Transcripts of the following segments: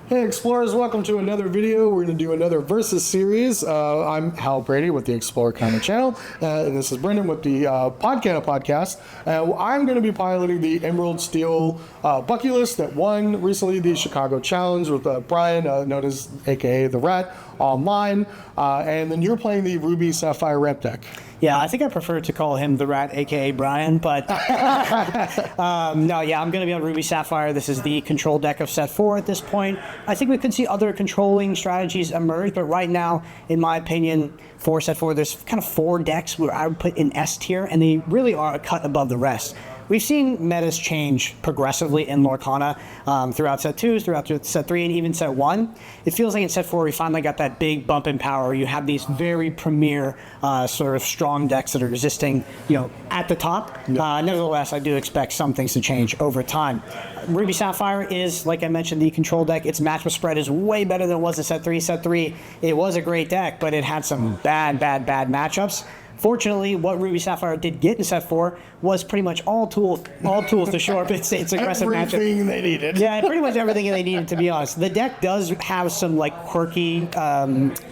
Hey Explorers, welcome to another video. We're going to do another Versus series. I'm Hal Brady with the Explorcana channel, and this is Brendan with the Podcana Podcast. I'm going to be piloting the Emerald Steel Bucky list that won recently the Chicago Challenge with Brian, known as aka The Rat, online. And then you're playing the Ruby Sapphire rep deck. Yeah, I think I prefer to call him The Rat, a.k.a. Brian, but I'm going to be on Ruby Sapphire. This is the control deck of set 4 at this point. I think we could see other controlling strategies emerge, but right now, in my opinion, for set 4, there's kind of 4 decks where I would put in S tier, and they really are a cut above the rest. We've seen metas change progressively in Lorcana throughout set 2, throughout set 3, and even set 1. It feels like in set 4 we finally got that big bump in power. You have these very premier sort of strong decks that are existing, at the top. Yeah. Nevertheless, I do expect some things to change over time. Ruby Sapphire is, like I mentioned, the control deck. Its matchup spread is way better than it was in set 3. Set 3, it was a great deck, but it had some bad matchups. Fortunately, what Ruby Sapphire did get in set 4 was pretty much all tools to shore up its aggressive matchup. Everything they needed. Yeah, pretty much everything they needed, to be honest. The deck does have some quirky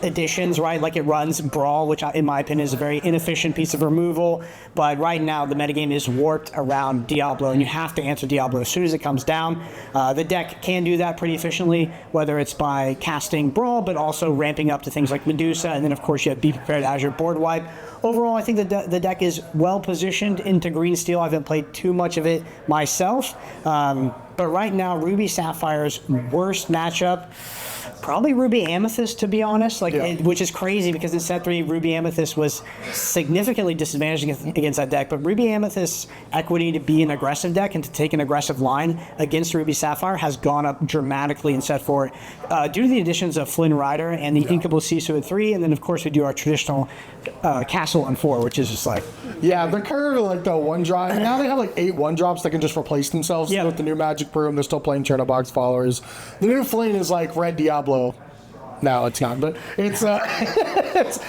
additions, right? Like it runs Brawl, which in my opinion is a very inefficient piece of removal. But right now, the metagame is warped around Diablo, and you have to answer Diablo as soon as it comes down. The deck can do that pretty efficiently, whether it's by casting Brawl, but also ramping up to things like Medusa, and then of course you have Be Prepared as your board wipe. Overall, I think the deck is well positioned into green steel. I haven't played too much of it myself. But right now, Ruby Sapphire's worst matchup, probably Ruby Amethyst, to be honest, which is crazy because in set 3, Ruby Amethyst was significantly disadvantaged against that deck. But Ruby Amethyst's equity to be an aggressive deck and to take an aggressive line against Ruby Sapphire has gone up dramatically in set 4 due to the additions of Flynn Rider and the Inkable Sisu at 3. And then, of course, we do our traditional Castle on 4, which is just Yeah, they're kind of like the 1-drop. Now they have 8 1-drops that can just replace themselves with the new Magic Broom. They're still playing Chernobox followers. The new Flame is like Red Diablo. No, it's not, but it's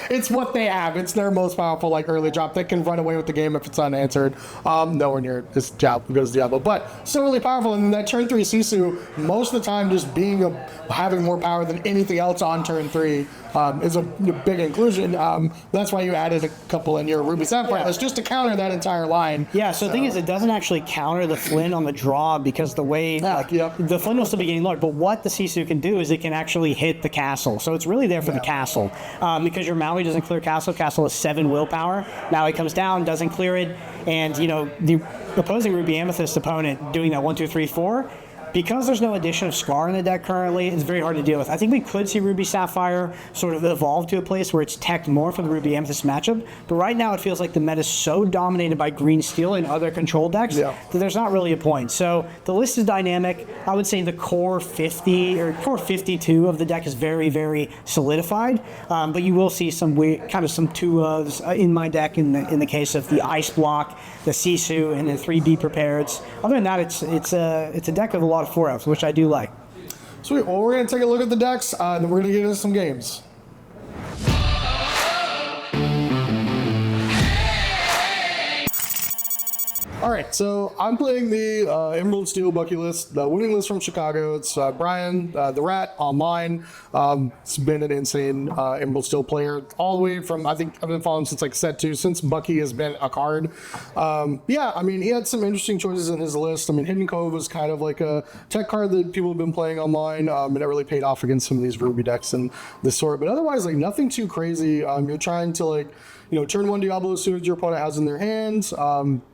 it's what they have. It's their most powerful early drop. They can run away with the game if it's unanswered. Nowhere near this goes Diablo, but still really powerful. And that turn 3 Sisu, most of the time just having more power than anything else on turn 3 is a big inclusion. That's why you added a couple in your Ruby Sapphire list just to counter that entire line. Yeah, so the thing is, it doesn't actually counter the Flynn on the draw because the way the Flynn will still be getting lowered, but what the Sisu can do is it can actually hit the castle. So it's really there for the castle. Because your Maui doesn't clear castle has 7 willpower. Maui comes down, doesn't clear it, and the opposing Ruby Amethyst opponent doing that 1, 2, 3, 4. Because there's no addition of Scar in the deck currently, it's very hard to deal with. I think we could see Ruby Sapphire sort of evolve to a place where it's teched more for the Ruby Amethyst matchup, but right now it feels like the meta is so dominated by green steel and other control decks that there's not really a point. So the list is dynamic. I would say the core 50 or core 52 of the deck is very, very solidified, but you will see some weird, kind of some 2-ofs in my deck in the case of the Ice Block, the Sisu, and the 3 Be Prepareds. Other than that, it's a deck of a lot of 4-ofs, which I do like. Sweet. Well, we're going to take a look at the decks, and then we're going to get into some games. All right, so I'm playing the Emerald Steel Bucky list, the winning list from Chicago. It's Brian, the Rat, online. It's been an insane Emerald Steel player all the way from, I think I've been following since set 2, since Bucky has been a card. He had some interesting choices in his list. Hidden Cove was kind of like a tech card that people have been playing online, and it really paid off against some of these Ruby decks and this sort. But otherwise, nothing too crazy. You're trying to turn 1 Diablo as soon as your opponent has in their hands.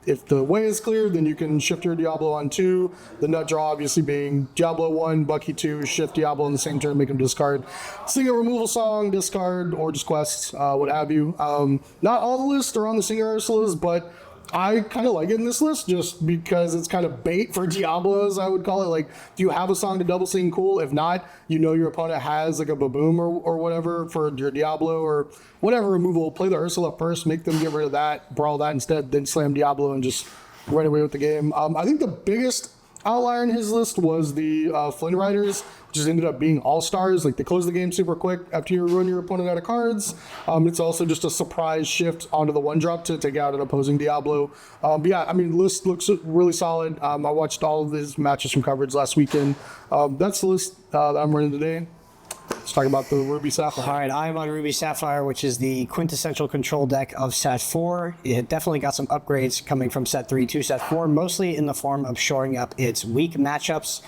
If the way is clear, then you can shift your Diablo on 2. The nut draw obviously being Diablo 1, Bucky 2, shift Diablo in the same turn, make him discard. Sing a removal song, discard, or just quests, what have you. Not all the lists are on the Singer Ursulas, but I kind of like it in this list just because it's kind of bait for Diablos, I would call it. Do you have a song to double sing? Cool. If not, your opponent has a Baboom or whatever for your Diablo or whatever removal. Play the Ursula first, make them get rid of that, brawl that instead, then slam Diablo and just run away with the game. I think the biggest outlier in his list was the Flynn Riders, which just ended up being all-stars. Like, they close the game super quick after you run your opponent out of cards. It's also just a surprise shift onto the one-drop to take out an opposing Diablo. But yeah, I mean, the list looks really solid. I watched all of his matches from coverage last weekend. That's the list that I'm running today. Let's talk about the Ruby Sapphire. All right, I'm on Ruby Sapphire, which is the quintessential control deck of Set 4. It definitely got some upgrades coming from Set 3 to Set 4, mostly in the form of shoring up its weak matchups,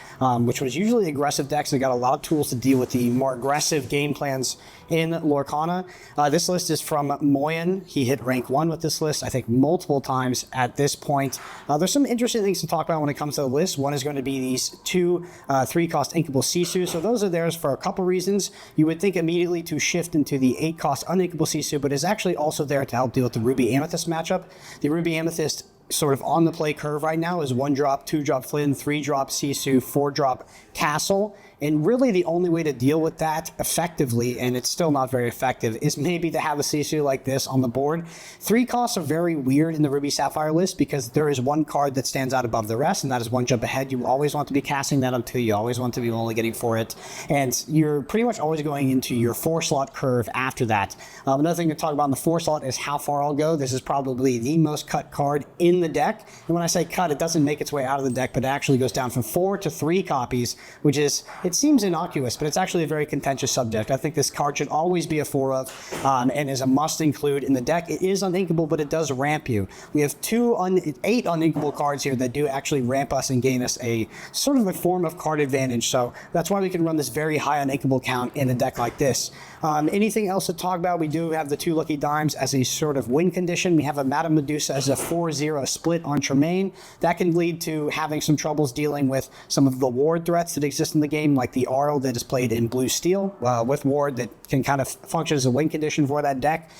which was usually aggressive decks. They got a lot of tools to deal with the more aggressive game plans in Lorcana. This list is from Moyen. He hit rank 1 with this list, I think, multiple times at this point. There's some interesting things to talk about when it comes to the list. One is going to be these 2 3-cost inkable Sisu. So those are theirs for a couple reasons. You would think immediately to shift into the 8-cost uninkable Sisu, but is actually also there to help deal with the Ruby Amethyst matchup. The Ruby Amethyst sort of on the play curve right now is 1-drop, 2-drop Flynn, 3-drop Sisu, 4-drop Castle. And really the only way to deal with that effectively, and it's still not very effective, is maybe to have a Sisu like this on the board. 3 costs are very weird in the Ruby Sapphire list because there is one card that stands out above the rest, and that is 1 jump ahead. You always want to be casting that on 2. You always want to be only getting for it. And you're pretty much always going into your 4-slot curve after that. Another thing to talk about in the 4-slot is how far I'll go. This is probably the most cut card in the deck. And when I say cut, it doesn't make its way out of the deck, but it actually goes down from 4 to 3 copies, which is, it seems innocuous, but it's actually a very contentious subject. I think this card should always be a 4 of, and is a must include in the deck. It is uninkable, but it does ramp you. We have 8 uninkable cards here that do actually ramp us and gain us a sort of a form of card advantage. So that's why we can run this very high uninkable count in a deck like this. Anything else to talk about? We do have the 2 Lucky Dimes as a sort of win condition. We have a Madame Medusa as a 4-0 split on Tremaine. That can lead to having some troubles dealing with some of the ward threats that exist in the game, like the Arl that is played in blue steel with ward that can kind of function as a win condition for that deck.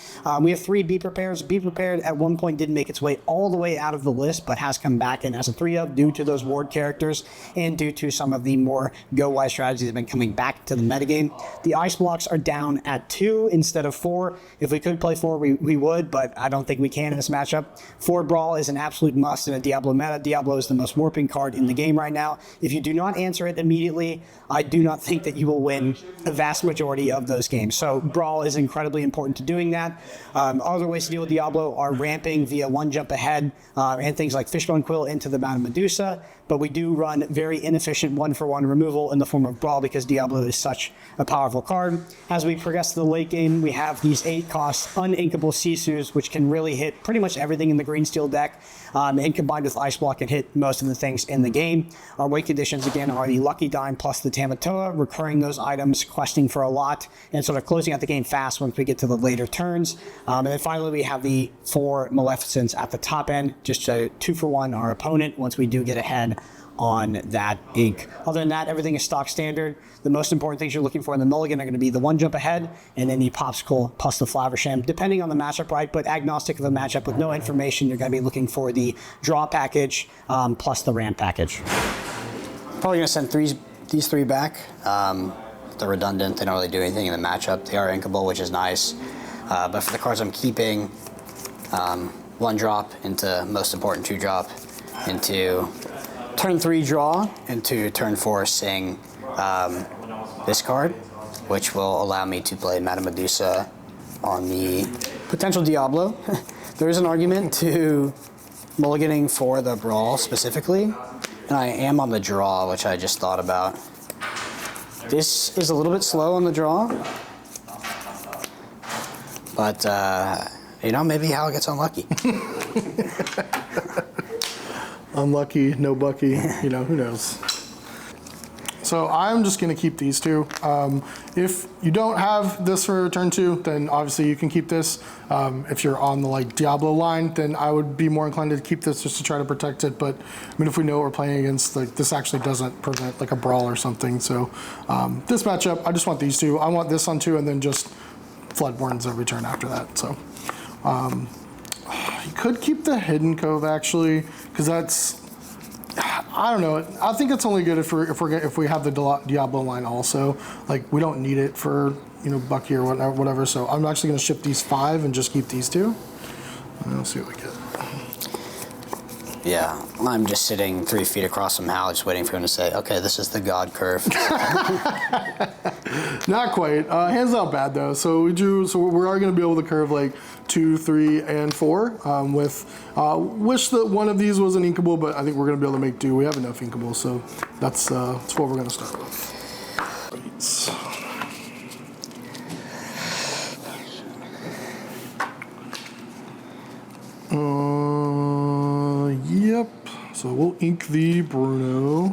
We have 3 Be Prepared. Be Prepared at one point didn't make its way all the way out of the list, but has come back in as a 3-of due to those ward characters and due to some of the more go-wise strategies that have been coming back to the metagame. The ice blocks are down at 2 instead of 4. If we could play 4, we would, but I don't think we can in this matchup. 4 Brawl is an absolute must in a Diablo meta. Diablo is the most warping card in the game right now. If you do not answer it immediately, I do not think that you will win the vast majority of those games. So Brawl is incredibly important to doing that. Other ways to deal with Diablo are ramping via 1 jump ahead and things like Fishbone Quill into the Madame Medusa, but we do run very inefficient 1-for-1 removal in the form of Brawl because Diablo is such a powerful card. As we progress to the late game, we have these 8-cost uninkable Sisus, which can really hit pretty much everything in the green steel deck, and combined with Ice Block can hit most of the things in the game. Our weight conditions, again, are the Lucky Dime plus the Tamatoa, recurring those items, questing for a lot, and sort of closing out the game fast once we get to the later turns. And then finally, we have the 4 Maleficents at the top end, just a 2-for-1 our opponent once we do get ahead on that ink. Other than that, everything is stock standard. The most important things you're looking for in the mulligan are going to be the 1 jump ahead and then the popsicle plus the Flaversham, depending on the matchup, right? But agnostic of a matchup with no information, you're going to be looking for the draw package plus the ramp package. Probably going to send these 3 back. They're redundant. They don't really do anything in the matchup. They are inkable, which is nice. But for the cards I'm keeping, 1 drop into most important 2 drop into turn 3 draw into turn 4 sing this card, which will allow me to play Madame Medusa on the potential Diablo. There is an argument to mulliganing for the Brawl specifically, and I am on the draw, which I just thought about. This is a little bit slow on the draw, but maybe Hal gets unlucky. Unlucky, no Bucky, who knows. So I'm just going to keep these 2. If you don't have this for turn 2, then obviously you can keep this. If you're on the Diablo line, then I would be more inclined to keep this just to try to protect it. But I mean, if we know what we're playing against, this actually doesn't prevent a Brawl or something. So this matchup, I just want these 2. I want this on 2 and then just Floodborns every turn after that. So you could keep the Hidden Cove actually, because that's, I don't know. I think it's only good if we have the Diablo line also. We don't need it for Bucky or whatever. So I'm actually going to ship these 5 and just keep these 2. And we'll see what we get. Yeah, I'm just sitting 3 feet across from Hal, just waiting for him to say, okay, this is the God curve. Not quite. Hand's not bad though. So we are going to be able to curve like 2, 3, and 4. Wish that one of these was an inkable, but I think we're going to be able to make do. We have enough inkables, so that's what we're going to start with. Yep. So we'll ink the Bruno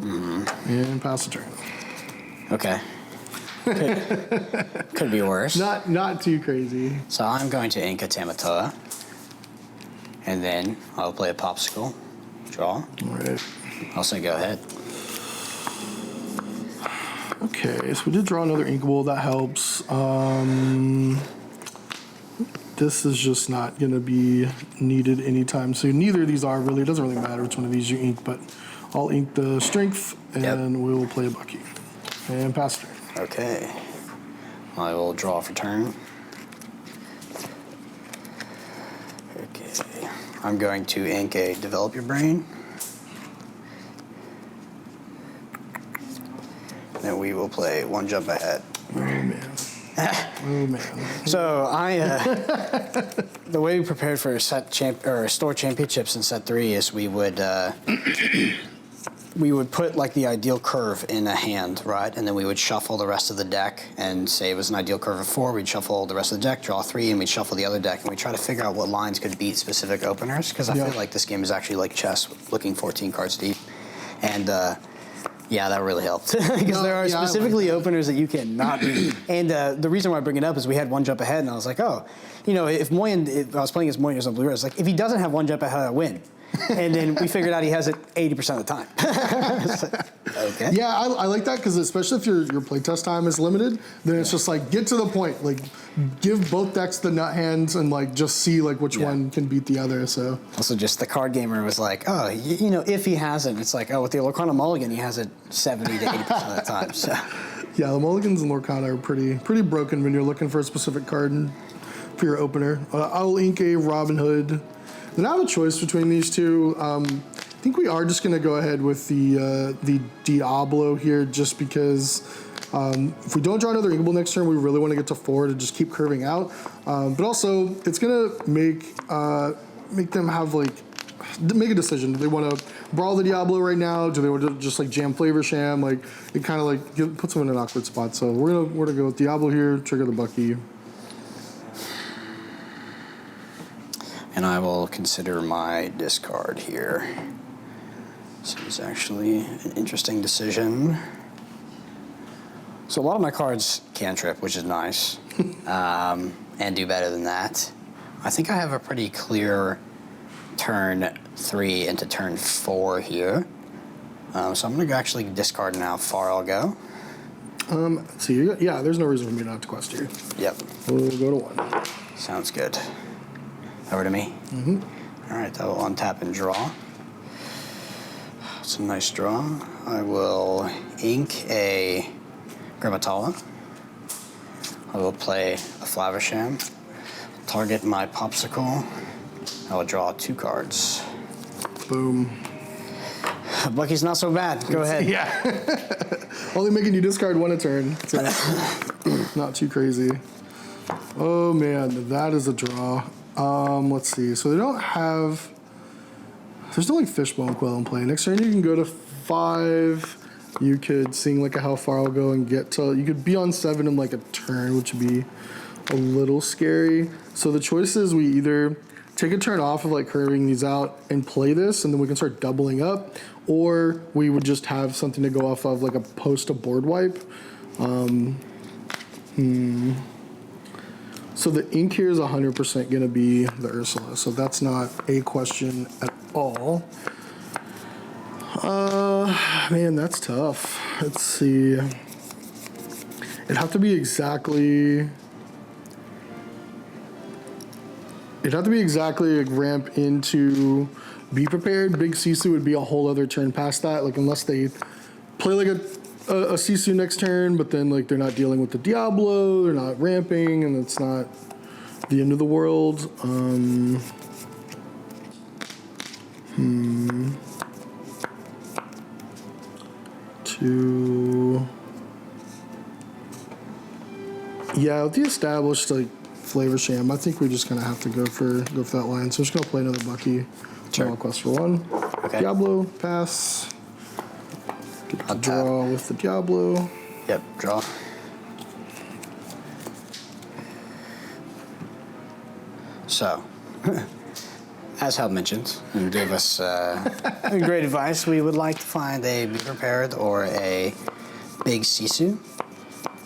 and pass the turn. Okay. Could be worse. Not too crazy. So I'm going to ink a Tamatoa, and then I'll play a Popsicle, draw. All right. I'll say go ahead. Okay, so we did draw another inkable. That helps. This is just not going to be needed anytime soon. Neither of these are really. It doesn't really matter which one of these you ink, but I'll ink the Strength, and we'll play a Bucky. And pass turn. Okay. I will draw for turn. Okay. I'm going to ink a Develop Your Brain. Then we will play one jump ahead. Oh, man. Oh, man. So the way we prepared for store championships in set 3 is we would put like the ideal curve in a hand, right? And then we would shuffle the rest of the deck and say it was an ideal curve of 4. We'd shuffle the rest of the deck, draw 3, and we'd shuffle the other deck. And we try to figure out what lines could beat specific openers, because I feel like this game is actually like chess, looking 14 cards deep. And yeah, that really helped, because there are specifically openers that you cannot beat. And the reason why I bring it up is we had one jump ahead, and I was like, oh, if I was playing against Moyen on Blue Red, I was like, if he doesn't have one jump ahead, I win. And then we figured out he has it 80% of the time. Okay. Yeah, I like that, because especially if your playtest time is limited, then it's just like, get to the point. Like, give both decks the nut hands and like just see like which one can beat the other. So also, just the card gamer was like, oh, if he hasn't, it's like, oh, with the Lorcana Mulligan, he has it 70 to 80% of the time. So yeah, the Mulligans and Lorcana are pretty broken when you're looking for a specific card for your opener. I'll ink a Robin Hood. Then I have a choice between these two. I think we are just going to go ahead with the Diablo here, just because if we don't draw another inkable next turn, we really want to get to 4 to just keep curving out. But also, it's going to make them have make a decision. Do they want to brawl the Diablo right now? Do they want to just like jam Flavor Sham? Like, it kind of puts them in an awkward spot. So we're gonna go with Diablo here, trigger the Bucky. And I will consider my discard here. This is actually an interesting decision. So a lot of my cards cantrip, which is nice, and do better than that. I think I have a pretty clear turn 3 into turn 4 here. So I'm going to actually discard now how far I'll go. Let's see. Yeah, there's no reason for me not to quest here. Yep. We'll go to 1. Sounds good. Over to me? Mm-hmm. All right, I will untap and draw. It's a nice draw. I will ink a Grimmatala. I will play a Flaversham. Target my Popsicle. I will draw 2 cards. Boom. Bucky's not so bad. Go ahead. Yeah. Only making you discard 1 a turn. So not too crazy. Oh man, that is a draw. Let's see. So they don't have. There's no like Fishbone Quell in play. Next turn you can go to 5. You could sing like a How Far I'll Go and get to. You could be on 7 in like a turn, which would be a little scary. So the choice is we either take a turn off of like curving these out and play this, and then we can start doubling up, or we would just have something to go off of like a post a board wipe. So the ink here is 100% going to be the Ursula, so that's not a question at all. Man, that's tough. Let's see. It'd have to be exactly like ramp into Be Prepared. Big Sisu would be a whole other turn past that, like unless they play like a Sisu next turn, but then like they're not dealing with the Diablo, they're not ramping, and it's not the end of the world. Two. Yeah, with the established like flavor sham, I think we're just gonna have to go for that line. So I'm just gonna play another Bucky. Sure. Quest for 1. Okay. Diablo, pass. Get to draw with the Diablo. Yep, draw. So, as Hal mentioned, and gave us great advice, we would like to find a Be Prepared or a Big Sisu.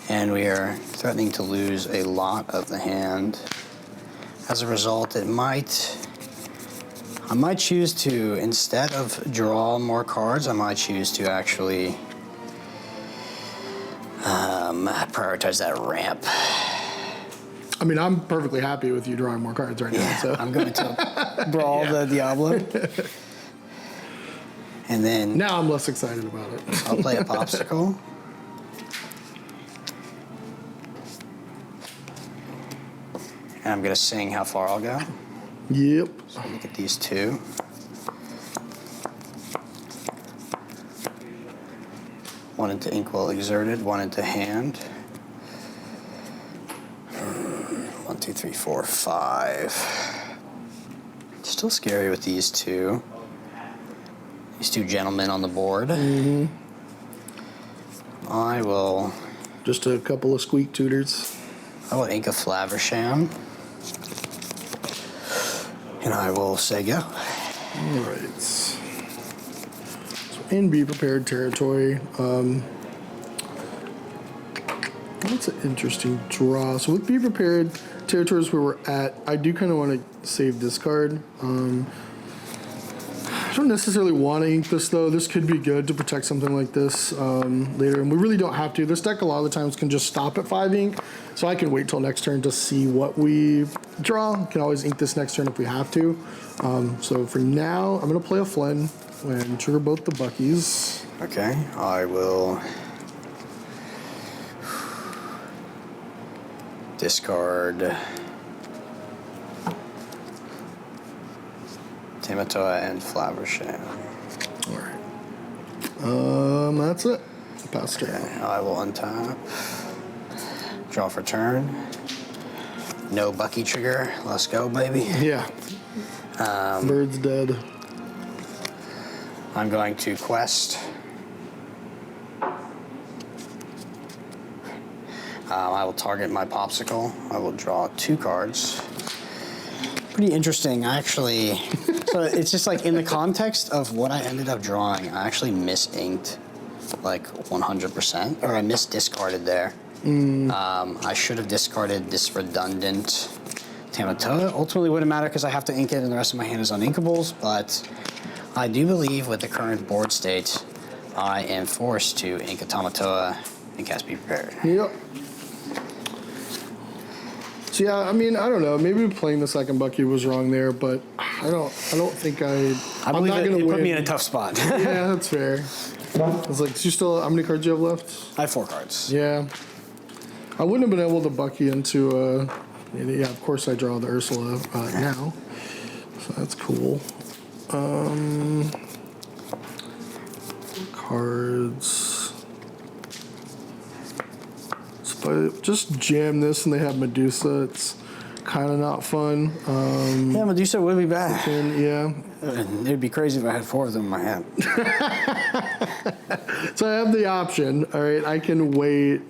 And we are threatening to lose a lot of the hand. As a result, I might choose to, instead of draw more cards, I might choose to actually prioritize that ramp. I mean, I'm perfectly happy with you drawing more cards right now. So I'm going to brawl the Diablo. And then now I'm less excited about it. I'll play a popsicle. And I'm going to sing how far I'll go. Yep. So look at these two. One into Inkwell Exerted, one into hand. 1, 2, 3, 4, 5. Still scary with these two. These two gentlemen on the board. Mm-hmm. I will Just a couple of squeak tutors. ink a Flaversham. And I will say go. All right. So in Be Prepared territory, that's an interesting draw. So with Be Prepared territories where we're at, I do kind of want to save this card. I don't necessarily want to ink this though. This could be good to protect something like this later, and we really don't have to. This deck a lot of the times can just stop at 5 ink, so I can wait till next turn to see what we draw. Can always ink this next turn if we have to. So for now, I'm gonna play a Flynn and trigger both the Buckies. Okay, I will discard Tamatoa and Flaversham. All right. That's it. Pass turn. Okay, I will untap. Draw for turn. No Bucky trigger. Let's go, baby. Yeah. Bird's dead. I'm going to quest. I will target my popsicle. I will draw 2 cards. Pretty interesting, actually. So it's just like in the context of what I ended up drawing, I actually misinked like 100%, or I misdiscarded there. I should have discarded this redundant Tamatoa. Ultimately wouldn't matter because I have to ink it and the rest of my hand is uninkables, but I do believe with the current board state, I am forced to ink a Tamatoa and cast Be Prepared. Yep. So yeah, I mean, I don't know. Maybe playing the second Bucky was wrong there, but I don't think I'm believe not gonna it win. put me in a tough spot. Yeah, that's fair. I was like, so you still, how many cards do you have left? I have 4 cards. Yeah. I wouldn't have been able to Bucky into, yeah, of course I draw the Ursula now. So that's cool. Cards. So if I just jam this and they have Medusa, it's kind of not fun. Yeah, Medusa would be bad. And yeah. It'd be crazy if I had 4 of them in my hand. So I have the option. All right, I can wait.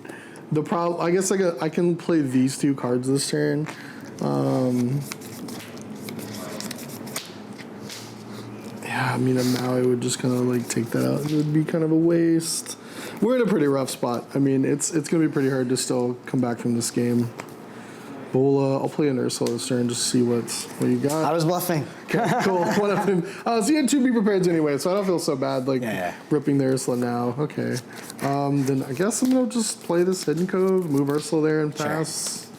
The problem, I guess, I can play these 2 cards this turn. Yeah, I mean, now I would just kind of like take that out. It would be kind of a waste. We're in a pretty rough spot. I mean, it's gonna be pretty hard to still come back from this game. But I'll play an Ursula this turn just to see what you got. I was bluffing. Okay, cool. One of them. So you had 2 Be Prepareds anyway, so I don't feel so bad ripping the Ursula now. Okay. Then I guess I'm gonna just play this Hidden Cove, move Ursula there and pass. Sure.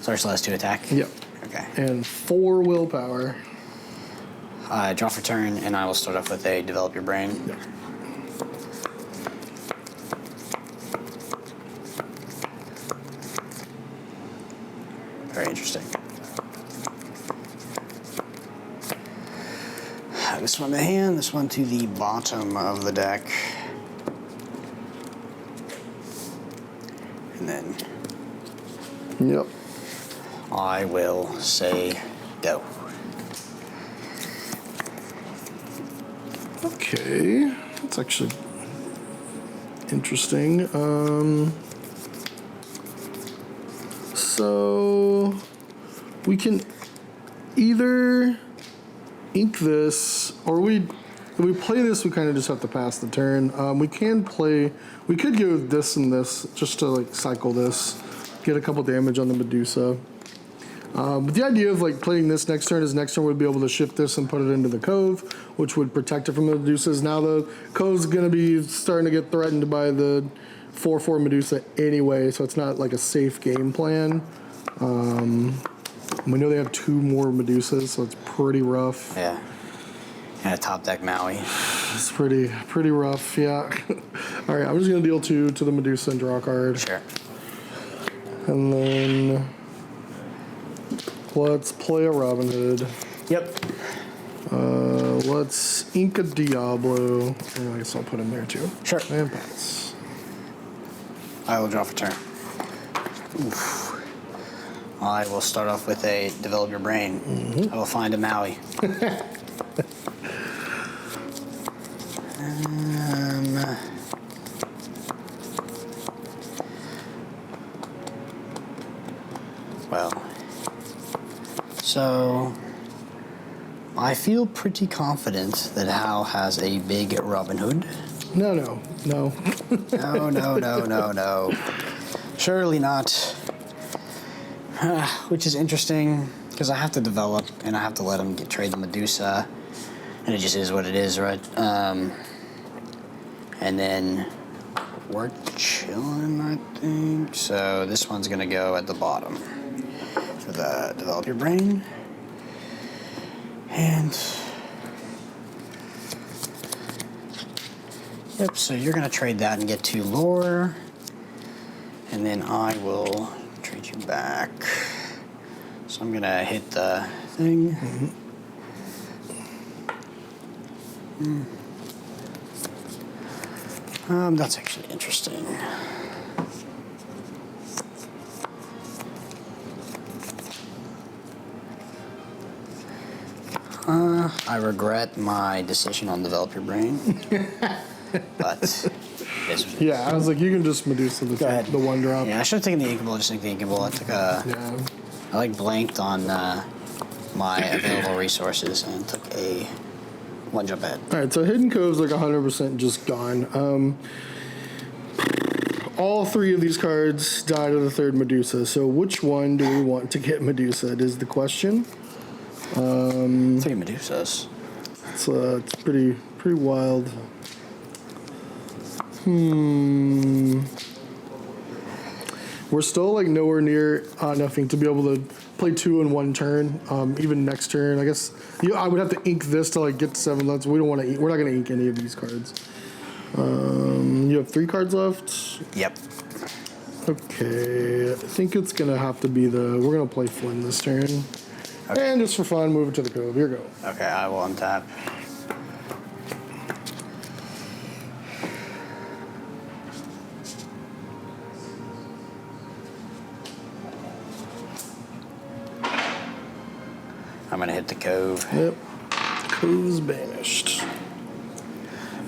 So Ursula has 2 attack? Yep. Okay. And 4 willpower. Draw for turn, and I will start off with a Develop Your Brain. Yep. Very interesting. this one to hand, this one to the bottom of the deck. And then Yep. I will say go. Okay, that's actually interesting. So we can either ink this, or if we play this, we kind of just have to pass the turn. We could go this and this just to like cycle this, get a couple damage on the Medusa. But the idea of like playing this next turn is next turn we'd be able to shift this and put it into the Cove, which would protect it from the Medusas. Now the Cove's going to be starting to get threatened by the 4/4 Medusa anyway, so it's not like a safe game plan. We know they have 2 more Medusas, so it's pretty rough. Yeah. And a top deck Maui. It's pretty rough, yeah. All right, I'm just going to deal 2 to the Medusa and draw a card. Sure. And then let's play a Robin Hood. Yep. Let's ink a Diablo. And I guess I'll put him there too. Sure. And pass. I will draw for turn. Oof. I will start off with a develop your brain. I will find a Maui. Well, so I feel pretty confident that Hal has a big Robin Hood. No. No. Surely not. Which is interesting, because I have to develop, and I have to let him trade the Medusa, and it just is what it is, right? And then we're chilling, I think. So this one's going to go at the bottom for the develop your brain. And yep, so you're going to trade that and get 2 lore. And then I will trade you back. So I'm going to hit the thing. That's actually interesting. I regret my decision on develop your brain, but Yeah, I was like, you can just Medusa Go ahead. the 1-drop. Yeah, I should have taken the Inkable. Just take the Inkable. I took a. Yeah. I like blanked on my available resources and took a 1 jump ahead. All right, so Hidden Cove's like 100% just gone. All 3 of these cards die to the 3rd Medusa. So which one do we want to get Medusa? Is the question. 3 Medusas. It's pretty wild. We're still like nowhere near nothing to be able to play 2 in 1 turn. Even next turn, I guess I would have to ink this to like get to 7 left. We don't want to. We're not going to ink any of these cards. You have 3 cards left. Yep. Okay, I think it's gonna have to be we're gonna play Flynn this turn. Okay. And just for fun, move it to the Cove. Here you go. Okay, I will untap. I'm gonna hit the Cove. Yep. Cove's banished.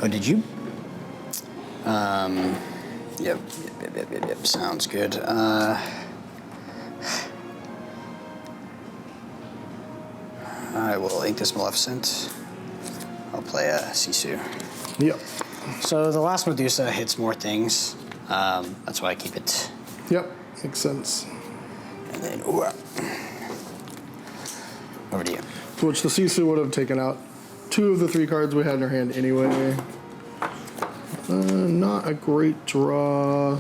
Oh, did you? Yep. Sounds good. I will ink this Maleficent. I'll play a Sisu. Yep. So the last Medusa hits more things. That's why I keep it. Yep. Makes sense. And then, over to you. Which the Sisu would have taken out 2 of the 3 cards we had in our hand anyway. Not a great draw.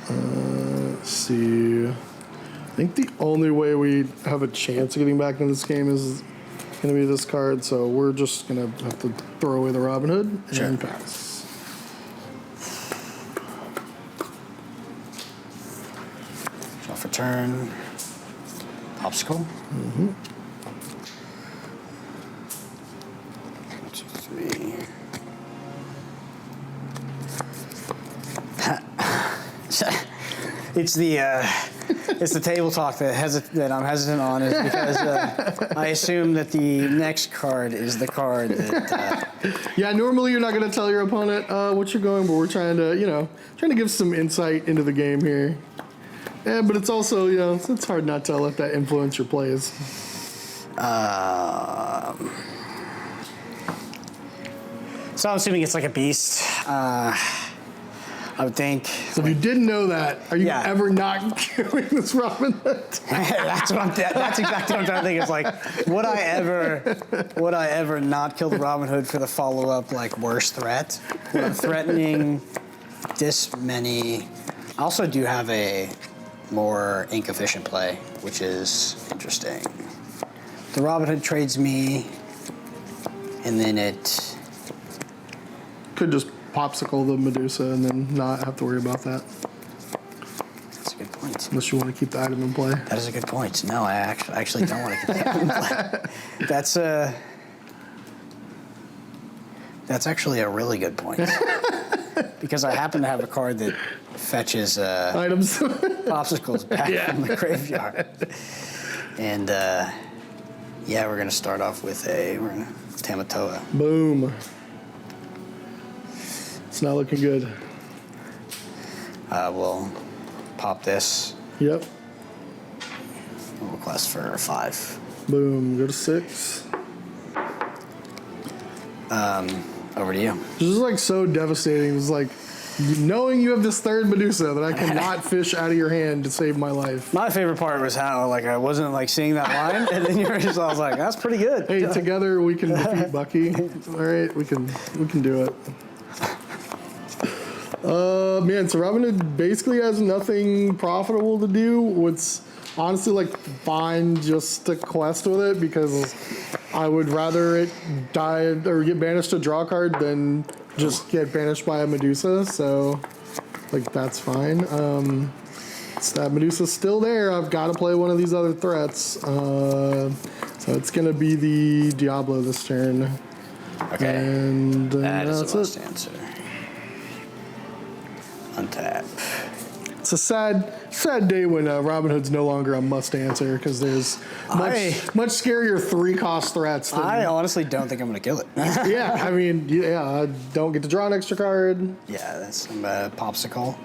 Let's see. I think the only way we have a chance of getting back into this game is going to be this card, so we're just going to have to throw away the Robin Hood and pass. Draw for turn. Popsicle. It's the table talk that I'm hesitant on, is because I assume that the next card is the card that. Yeah, normally you're not going to tell your opponent what you're going, but we're trying to give some insight into the game here. Yeah, but it's also, it's hard not to let that influence your plays. So I'm assuming it's like a beast. I would think. So if you didn't know that, are you ever not killing this Robin Hood? That's exactly what I'm trying to think. It's like, would I ever not kill the Robin Hood for the follow-up, like, worst threat? When I'm threatening this many. I also do have a more ink-efficient play, which is interesting. The Robin Hood trades me, and then it could just popsicle the Medusa and then not have to worry about that. That's a good point. Unless you want to keep the item in play. That is a good point. No, I actually don't want to keep the item in play. That's actually a really good point. Because I happen to have a card that fetches items, popsicles back from the graveyard. And we're going to start off with Tamatoa. Boom. It's not looking good. We'll pop this. Yep. We'll request for 5. Boom. Go to 6. Over to you. This is like so devastating. It's like knowing you have this third Medusa that I cannot fish out of your hand to save my life. My favorite part was how I wasn't seeing that line, and then I was like, that's pretty good. Hey, together we can defeat Bucky. All right, we can do it. Man, so Robin Hood basically has nothing profitable to do. It's honestly fine just to quest with it, because I would rather it die or get banished to draw a card than just get banished by a Medusa. So, that's fine. So that Medusa's still there. I've got to play one of these other threats. So it's gonna be the Diablo this turn. Okay. And that is that's a must it. answer. Untap. It's a sad day when Robin Hood's no longer a must answer, because there's much scarier 3-cost threats. I honestly don't think I'm going to kill it. I don't get to draw an extra card. Yeah, that's some popsicle.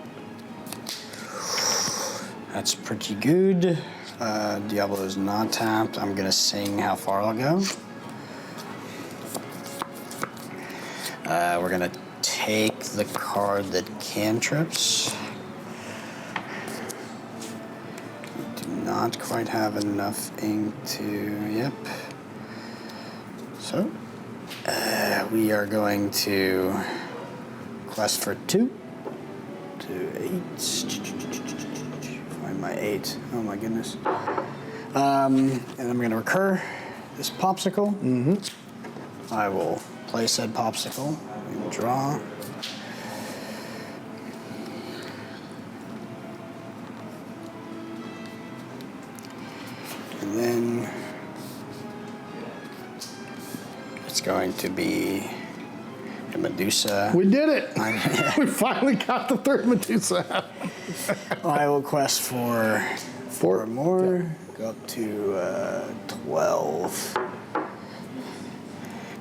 That's pretty good. Diablo is not tapped. I'm going to sing How Far I'll Go. We're going to take the card that cantrips. We do not quite have enough ink to... Yep. So, we are going to quest for 2. 2, 8. Find my 8. Oh my goodness. And I'm going to recur this popsicle. Mm-hmm. I will play said popsicle. And draw. And then it's going to be a Medusa. We did it! We finally got the third Medusa. I will quest for 4 more. Go up to 12.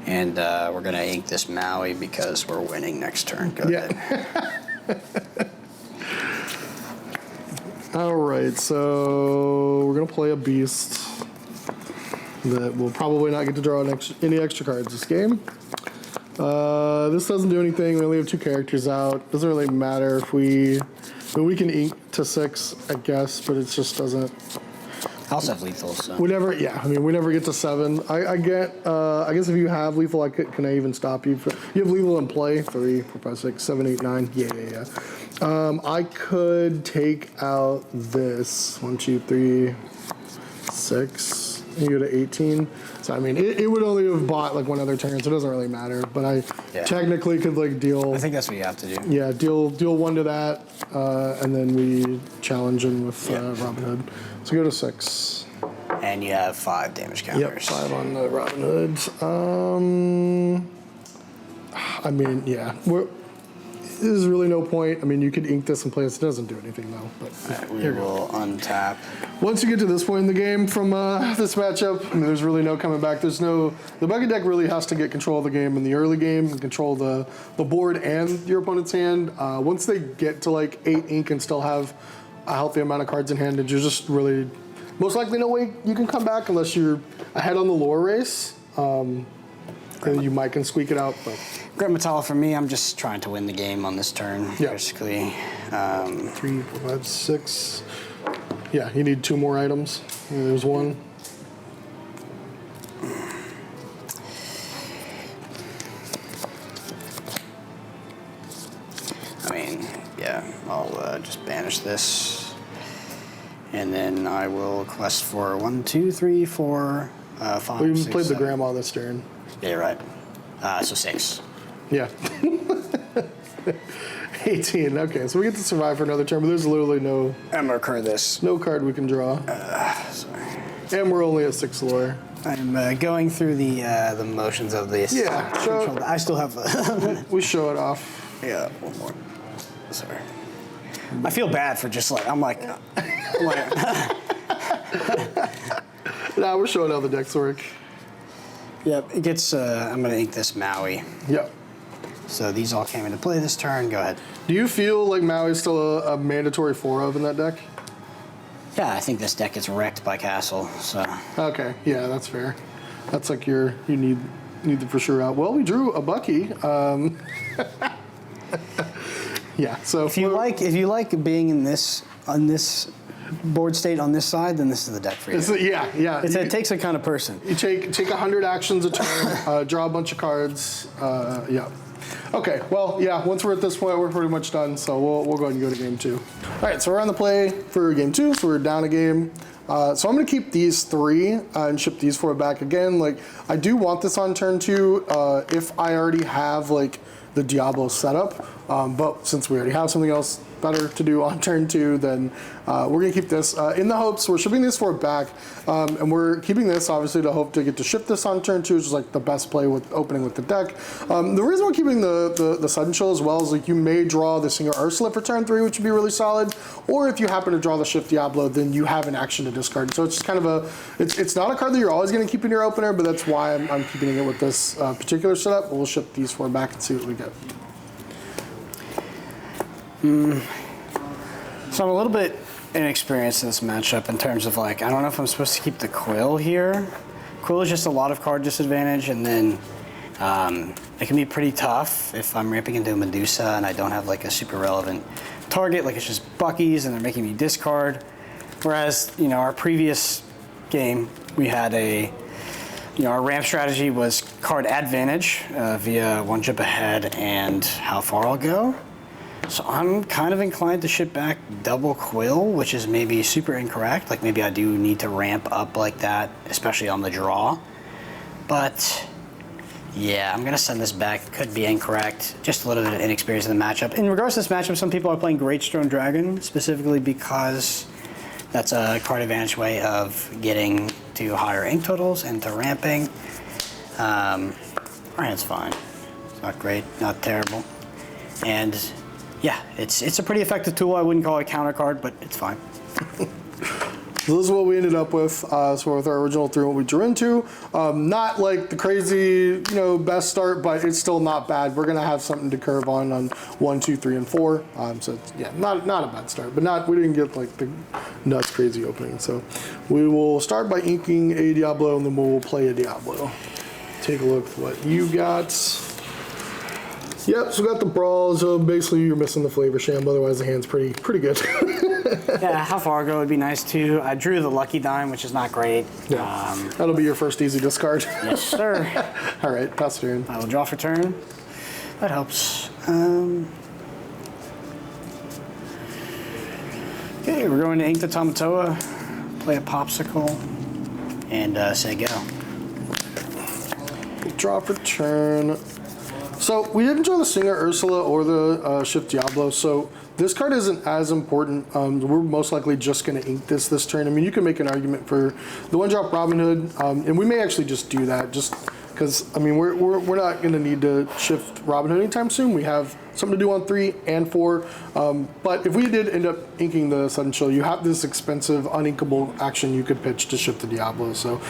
And we're going to ink this Maui because we're winning next turn. Go ahead. All right, so we're going to play a beast that will probably not get to draw any extra cards this game. This doesn't do anything. We only have 2 characters out. Doesn't really matter if we can ink to 6, I guess, but it just doesn't. I also have lethal, so. We never get to 7. I guess if you have lethal, can I even stop you? You have lethal in play. 3, 4, 5, 6, 7, 8, 9. Yeah. I could take out this 1, 2, 3, 6. And you go to 18. So it would only have bought one other turn, so it doesn't really matter. But I technically could deal. I think that's what you have to do. Yeah, deal 1 to that, and then we challenge him with Robin Hood. So go to 6. And you have 5 damage counters. Yep, 5 on the Robin Hood. there's really no point. I mean, you could ink this in place. It doesn't do anything though. But We will untap. once you get to this point in the game from this matchup, I mean, there's really no coming back. The Bucky deck really has to get control of the game in the early game and control the board and your opponent's hand. Once they get to like 8 ink and still have a healthy amount of cards in hand, and you're just really most likely no way you can come back unless you're ahead on the lore race. And you might can squeak it out, but Great Metallo for me, I'm just trying to win the game on this turn, Yeah. basically. 3, 4, 5, 6. Yeah, you need 2 more items. There's 1. I mean, yeah, I'll just banish this. And then I will quest for 1, 2, 3, 4, 5, We 6, played the 7. grandma this turn. Yeah, you're right. So 6. Yeah. 18. Okay, so we get to survive for another turn, but there's literally no I'm gonna recur this. card we can draw. Sorry. And we're only at 6 lore. I'm going through the motions of this. Yeah, so- I still have We show it off. yeah, one more. Sorry. I feel bad for just like I'm like Nah, we're showing how the decks work. Yep, it gets. I'm gonna ink this Maui. Yep. So these all came into play this turn. Go ahead. Do you feel like Maui's still a mandatory 4 of in that deck? Yeah, I think this deck gets wrecked by Castle. So Okay, yeah, that's fair. That's like you need the for sure out. Well, we drew a Bucky. Yeah, so if you like being in this on this board state on this side, then this is the deck for you. yeah. It takes a kind of person. You take 100 actions a turn, draw a bunch of cards. Yeah. Okay. Well, yeah. Once we're at this point, we're pretty much done. So we'll go ahead and go to game 2. All right. So we're on the play for game 2. So we're down a game. So I'm going to keep these 3 and ship these 4 back again. Like I do want this on turn 2 if I already have like the Diablo setup. But since we already have something else better to do on turn 2, then we're going to keep this in the hopes we're shipping these 4 back, and we're keeping this obviously to hope to get to ship this on turn 2, which is like the best play with opening with the deck. The reason we're keeping the Sudden Chill as well is like you may draw the Singer Ursula for turn 3, which would be really solid, or if you happen to draw the Shift Diablo, then you have an action to discard. So it's just kind of it's not a card that you're always going to keep in your opener, but that's why I'm keeping it with this particular setup. We'll ship these 4 back and see what we get. So I'm a little bit inexperienced in this matchup in terms of like I don't know if I'm supposed to keep the Quill here. Quill is just a lot of card disadvantage, and then it can be pretty tough if I'm ramping into a Medusa and I don't have like a super relevant target, like it's just Bucky's and they're making me discard. Whereas our previous game we had our ramp strategy was card advantage via 1 jump ahead and how far I'll go. So I'm kind of inclined to ship back double Quill, which is maybe super incorrect. Like maybe I do need to ramp up like that, especially on the draw. But yeah, I'm gonna send this back. Could be incorrect. Just a little bit of inexperience in the matchup. In regards to this matchup, some people are playing Great Stone Dragon specifically because that's a card advantage way of getting to higher ink totals and to ramping. It's fine. It's not great, not terrible. And yeah, it's a pretty effective tool. I wouldn't call it a counter card, but it's fine. So this is what we ended up with. So with our original 3, what we drew into, not like the crazy, best start, but it's still not bad. We're gonna have something to curve on 1, 2, 3, and 4. So it's, yeah, not a bad start, but we didn't get like the nuts crazy opening. So we will start by inking a Diablo, and then we'll play a Diablo. Take a look at what you got. Yep, so we got the Brawl, so basically you're missing the Flavor Sham, otherwise the hand's pretty good. Yeah, how far ago would be nice too. I drew the Lucky Dime, which is not great. Yeah. That'll be your first easy discard. Yes, sir. All right, pass turn. I will draw for turn. That helps. Okay, we're going to ink the Tamatoa, play a Popsicle, and say go. Draw for turn. So we didn't draw the Singer Ursula or the Shift Diablo, so this card isn't as important. We're most likely just going to ink this turn. I mean, you can make an argument for the 1-drop Robin Hood, and we may actually just do that. Just because I mean we're not going to need to shift Robin Hood anytime soon. We have something to do on 3 and 4. But if we did end up inking the Sudden Chill, you have this expensive uninkable action you could pitch to shift the Diablo. So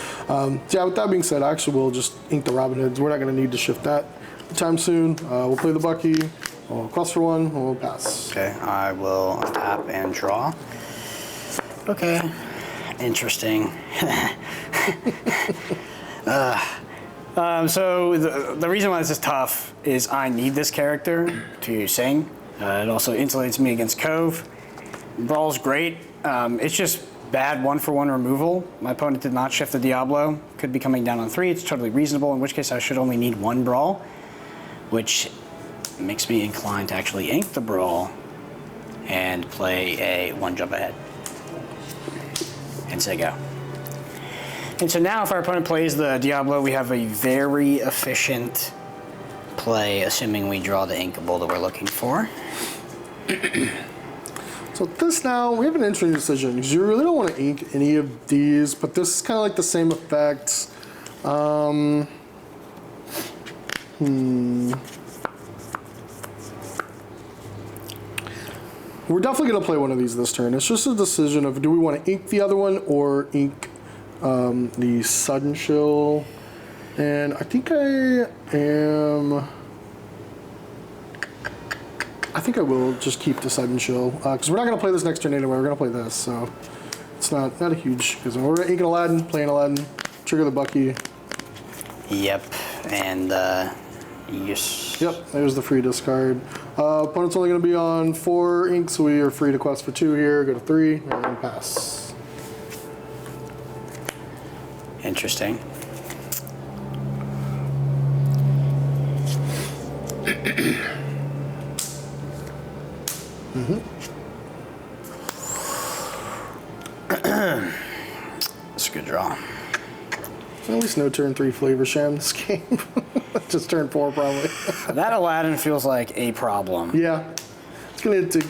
yeah, with that being said, I actually will just ink the Robin Hoods. We're not going to need to shift that anytime soon. We'll play the Bucky. We'll cluster 1. We'll pass. Okay, I will tap and draw. Okay, interesting. So the reason why this is tough is I need this character to sing. It also insulates me against Cove. Brawl's great. It's just bad 1-for-1 removal. My opponent did not shift the Diablo. Could be coming down on 3. It's totally reasonable, in which case I should only need 1 Brawl, which makes me inclined to actually ink the Brawl and play a 1 jump ahead and say go. And so now if our opponent plays the Diablo, we have a very efficient play, assuming we draw the inkable that we're looking for. So this now, we have an interesting decision, because you really don't want to ink any of these, but this is kind of like the same effect. We're definitely going to play one of these this turn. It's just a decision of do we want to ink the other one or ink the Sudden Chill. And I think I will just keep the Sudden Chill, because we're not going to play this next turn anyway. We're going to play this, so it's not a huge, because we're going to ink an Aladdin, play an Aladdin, trigger the Bucky. Yep, and yes. Yep, there's the free discard. Opponent's only going to be on 4 ink, so we are free to quest for 2 here. Go to 3 and then pass. Interesting. It's a good draw. At least no turn 3 flavor sham this game. Just turn 4 probably. That Aladdin feels like a problem. Yeah. It's going to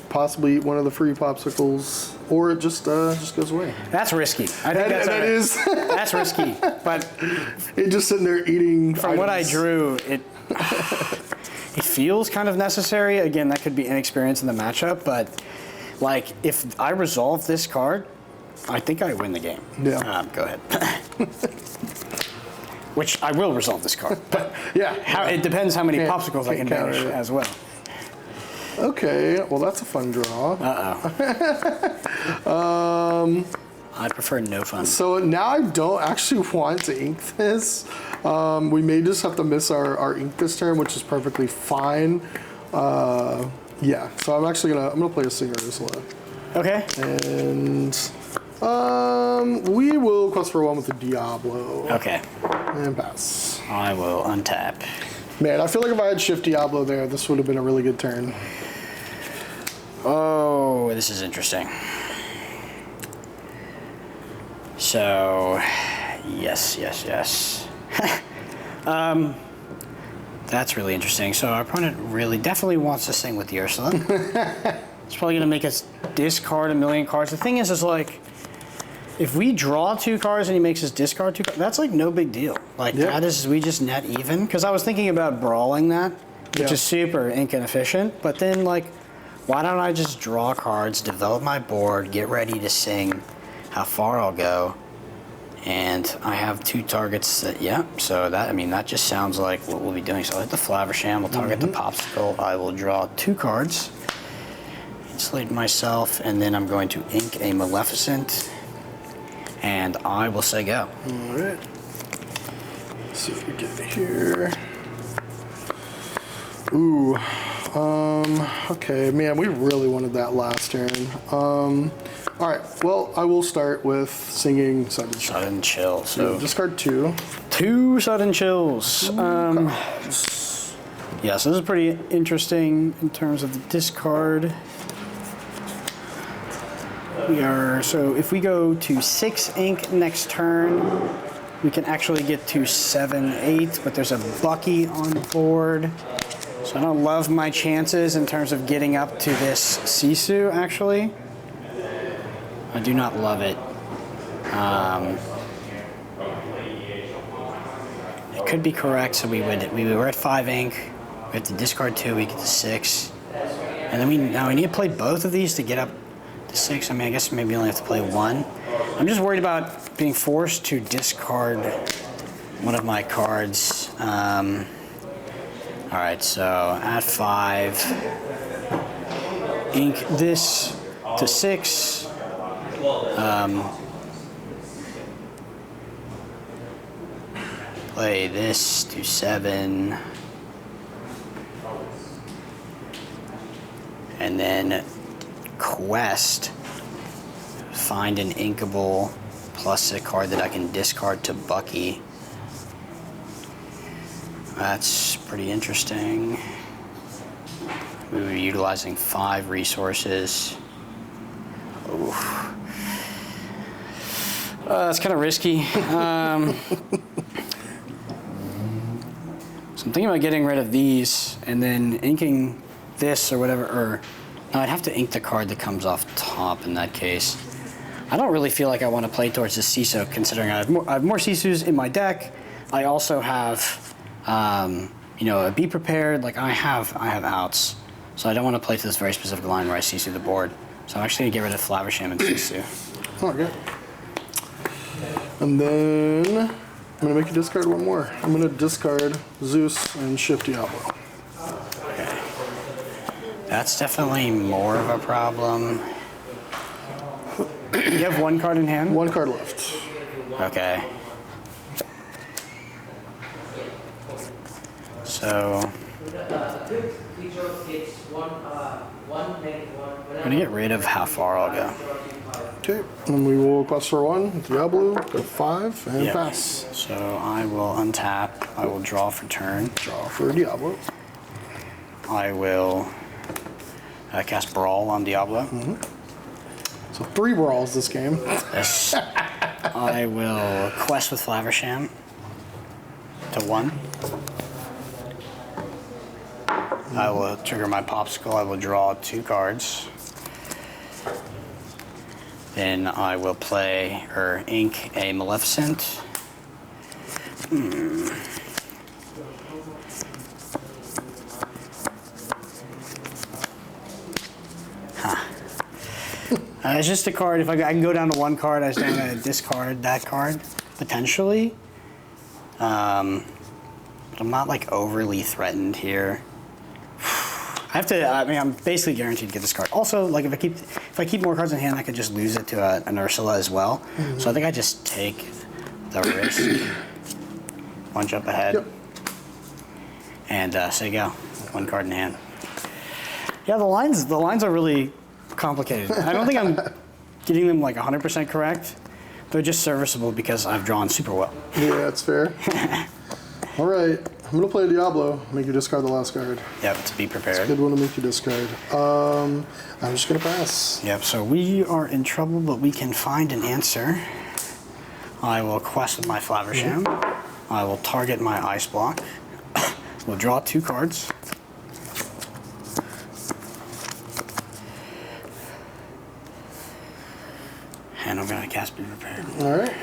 possibly eat one of the free popsicles, or it just goes away. That's risky. I think That is. That's risky. But It's just sitting there eating from items. what I drew, it feels kind of necessary. Again, that could be inexperience in the matchup, but like if I resolve this card, I think I win the game. Yeah. Go ahead. Which I will resolve this card. But Yeah. it depends how many popsicles I can can't banish counter it. as well. Okay, well that's a fun draw. I prefer no fun. So now I don't actually want to ink this. We may just have to miss our ink this turn, which is perfectly fine. Yeah, so I'm gonna play a Singer Ursula. Okay. And we will quest for 1 with the Diablo. Okay. And pass. I will untap. Man, I feel like if I had Shift Diablo there, this would have been a really good turn. Oh, this is interesting. So, yes. That's really interesting. So our opponent definitely wants to sing with the Ursula. It's probably going to make us discard a million cards. The thing is like, if we draw 2 cards and he makes us discard 2 cards, that's like no big deal. Like that is, we just net even. Because I was thinking about brawling that, which is super ink inefficient. But then like, why don't I just draw cards, develop my board, get ready to sing how far I'll go. And I have 2 targets that, so that just sounds like what we'll be doing. So I'll hit the Flaversham, we'll target the Popsicle, I will draw 2 cards, insulate myself, and then I'm going to ink a Maleficent, and I will say go. Alright. Let's see what we get here. Ooh. Okay, man, we really wanted that last turn. Alright, well, I will start with singing Sudden Chill. Sudden Chill. So discard 2. 2 Sudden Chills. Yeah, so this is pretty interesting in terms of the discard. So if we go to 6 ink next turn, we can actually get to 7, 8, but there's a Bucky on board. So I don't love my chances in terms of getting up to this Sisu, actually. I do not love it. it could be correct. So we were at 5 ink. We have to discard 2. We get to 6, and then we need to play both of these to get up to 6. I mean, I guess maybe we only have to play 1. I'm just worried about being forced to discard one of my cards. All right, so at 5, ink this to 6. Play this to 7. And then quest, find an inkable plus a card that I can discard to Bucky. That's pretty interesting. We were utilizing 5 resources. Oof. That's kind of risky. So I'm thinking about getting rid of these and then inking this or whatever, or no, I'd have to ink the card that comes off top in that case. I don't really feel like I want to play towards the Sisu, considering I have more Sisus in my deck. I also have, a Be Prepared. Like I have outs, so I don't want to play to this very specific line where I Sisu the board. So I'm actually gonna get rid of Flaversham and Sisu. Oh, good. And then I'm gonna make you discard one more. I'm gonna discard Zeus and shift Diablo. Okay. That's definitely more of a problem. You have 1 card in hand? 1 card left. Okay. So I'm gonna get rid of how far I'll go. Okay, and we will quest for 1. Diablo, go to 5, and Yep. pass. So I will untap. I will draw for turn. Draw for Diablo. I will cast Brawl on Diablo. So 3 brawls this game. Yes. I will quest with Flaversham to 1. I will trigger my Popsicle. I will draw 2 cards. Then I will play or ink a Maleficent. It's just a card. If I can go down to 1 card, I just don't want to discard that card potentially. But I'm not like overly threatened here. I'm basically guaranteed to get this card. Also, like if I keep more cards in hand, I could just lose it to an Ursula as well. So I think I just take the risk. 1 jump ahead. Yep. And say go. 1 card in hand. Yeah, the lines are really complicated. I don't think I'm getting them like 100% correct. They're just serviceable because I've drawn super well. Yeah, that's fair. All right, I'm gonna play Diablo. Make you discard the last card. Yep, to be prepared. Good one to make you discard. I'm just gonna pass. Yep, so we are in trouble, but we can find an answer. I will quest with my Flaversham. I will target my Ice Block. We'll draw 2 cards. And I'm gonna cast Be Prepared. All right.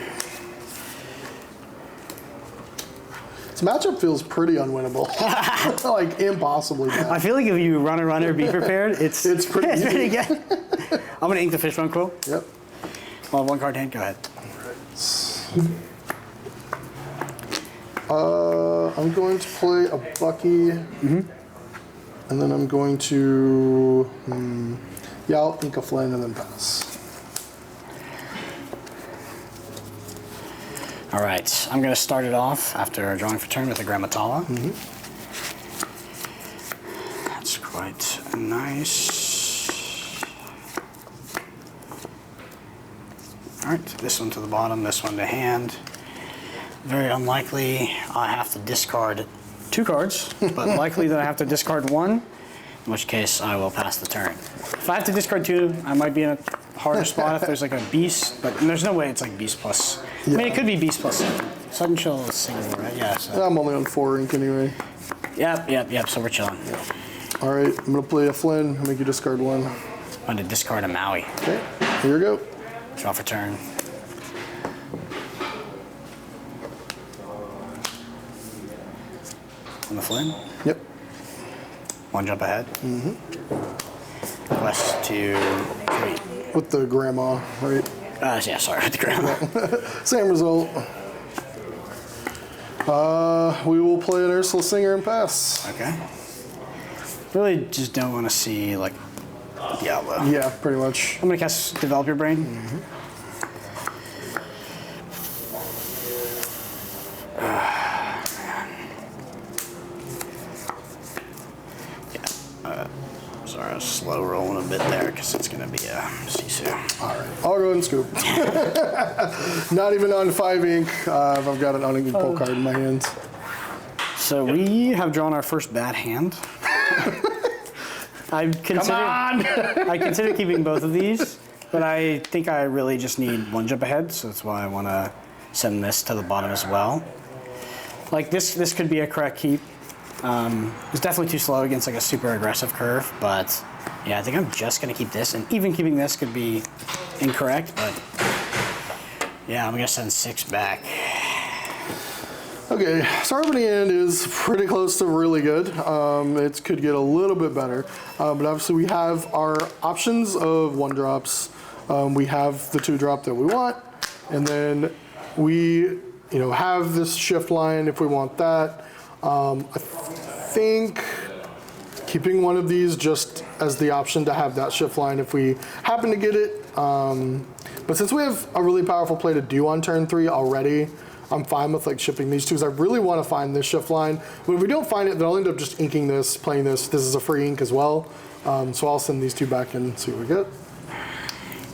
This matchup feels pretty unwinnable. Like impossibly bad. I feel like if you run a runner, be prepared. It's pretty easy. pretty good. I'm gonna ink the Fishbone Quill. Yep. I'll have 1 card in hand. Go ahead. I'm going to play a Bucky, and then I'm going to, I'll ink a Flynn and then pass. All right, I'm gonna start it off after drawing for turn with a Grammatala. That's quite nice. All right, this one to the bottom, this one to hand. Very unlikely I have to discard 2 cards, but likely that I have to discard 1, in which case I will pass the turn. If I have to discard 2, I might be in a harder spot if there's like a beast, but there's no way it's like beast plus. I mean, it could be beast plus 7. Sudden Chill is single, right? Yeah. So. I'm only on 4 ink anyway. Yep, so we're chilling. All right, I'm going to play a Flynn and make you discard 1. I'm going to discard a Maui. Okay, here we go. Draw for turn. on the flame. Yep. One jump ahead. Quest 2, 3. With the grandma, right? Yeah, sorry, with the grandma. Same result. We will play an Ursula Singer and pass. Okay. Really just don't want to see, like, Diablo. Yeah, pretty much. I'm gonna cast Develop Your Brain. Sorry, I was slow rolling a bit there because it's going to be a Sisu. All right, I'll go and scoop. Not even on 5 ink. I've got an uninked pull card in my hands. So we have drawn our first bad hand. I consider keeping both of these, but I think I really just need one jump ahead, so that's why I want to send this to the bottom as well. Like this could be a correct keep. It's definitely too slow against like a super aggressive curve, but yeah, I think I'm just gonna keep this, and even keeping this could be incorrect, but yeah, I'm gonna send 6 back. Okay, so our opening end is pretty close to really good. It could get a little bit better, but obviously we have our options of 1-drops. We have the 2-drop that we want, and then we, have this shift line if we want that. I think keeping one of these just as the option to have that shift line if we happen to get it. But since we have a really powerful play to do on turn 3 already, I'm fine with like shipping these 2s. I really want to find this shift line. But if we don't find it, then I'll end up just inking this, playing this. This is a free ink as well. So I'll send these 2 back and see what we get.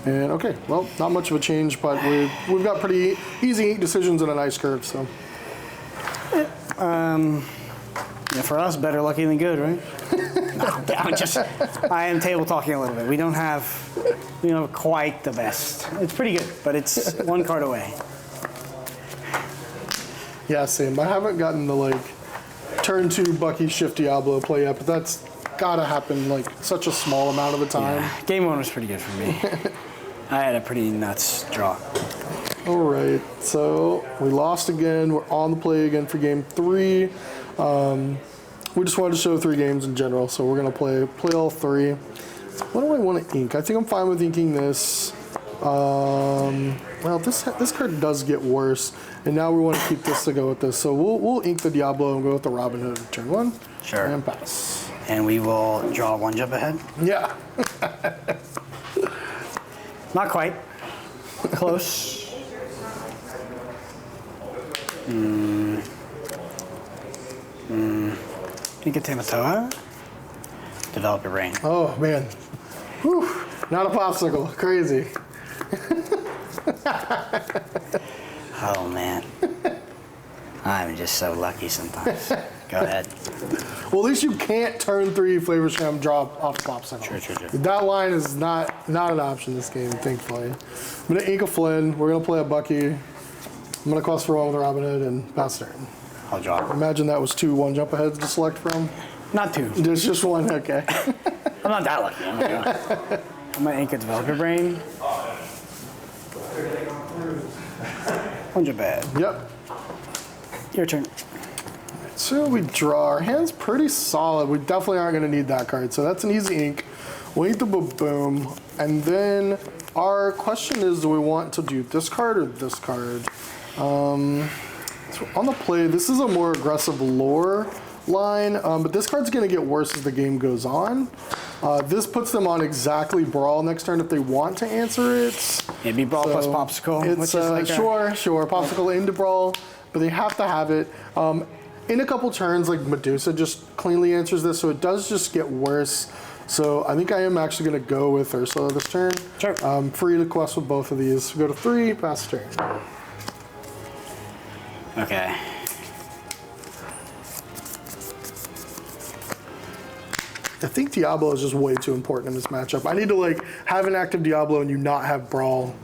And okay, well, not much of a change, but we've got pretty easy ink decisions and a nice curve, so. Yeah, for us, better lucky than good, right? I am table talking a little bit. We don't have quite the best. It's pretty good, but it's 1 card away. Yeah, same. I haven't gotten the turn 2 Bucky Shift Diablo play yet, but that's gotta happen such a small amount of the time. Yeah. Game 1 was pretty good for me. I had a pretty nuts draw. All right, so we lost again. We're on the play again for game 3. We just wanted to show 3 games in general, so we're gonna play all 3. What do I want to ink? I think I'm fine with inking this. Well, this card does get worse, and now we want to keep this to go with this. So we'll ink the Diablo and go with the Robin Hood turn 1. Sure. And pass. And we will draw 1 jump ahead. Yeah. Not quite. Close. You can take Matoa. Develop your brain. Oh man. Whew. Not a popsicle. Crazy. Oh man. I'm just so lucky sometimes. Go ahead. Well, at least you can't turn 3 Flavor Sham drop off the popsicle. True. That line is not an option this game, thankfully. I'm gonna ink a Flynn. We're gonna play a Bucky. I'm gonna quest for 1 with a Robin Hood and pass turn. I'll draw. Imagine that was 2 1 jump aheads to select from. Not 2. There's just 1. Okay. I'm not that lucky. I'm gonna ink a Developer Brain. 1 jump ahead. Yep. Your turn. So we draw. Our hand's pretty solid. We definitely aren't going to need that card. So that's an easy ink. We ink the boom. And then our question is, do we want to do this card or this card? So on the play, this is a more aggressive lore line, but this card's going to get worse as the game goes on. This puts them on exactly Brawl next turn if they want to answer it. It'd be Brawl plus Popsicle. It's sure, Popsicle into Brawl, but they have to have it. In a couple turns, Medusa just cleanly answers this, so it does just get worse. So I think I am actually going to go with Ursula this turn. Sure. Free to quest with both of these. Go to 3, pass turn. Okay. I think Diablo is just way too important in this matchup. I need to have an active Diablo and you not have Brawl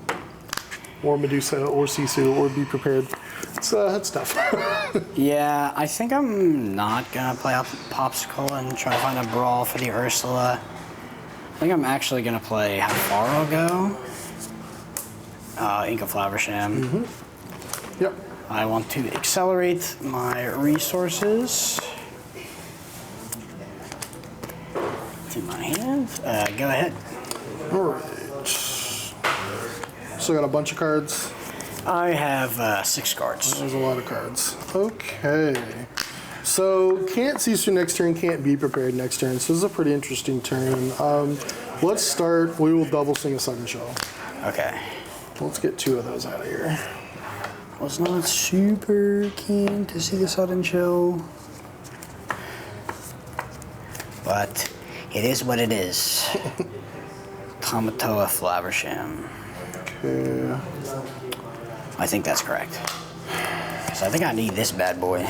or Medusa or Sisu or be prepared. It's tough. Yeah, I think I'm not gonna play out Popsicle and try to find a Brawl for the Ursula. I think I'm actually gonna play How Far I'll Go. Ink of Flaversham. Mm-hmm. Yep. I want to accelerate my resources. to my hand. Go ahead. All right. So I got a bunch of cards. I have 6 cards. There's a lot of cards. Okay. So can't cease your next turn, can't be prepared next turn. So this is a pretty interesting turn. Let's start. We will double swing a Sudden Shell. Okay. Let's get 2 of those out of here. Was not super keen to see the Sudden Shell, but it is what it is. Tamatoa Flaversham. Okay. I think that's correct. So I think I need this bad boy.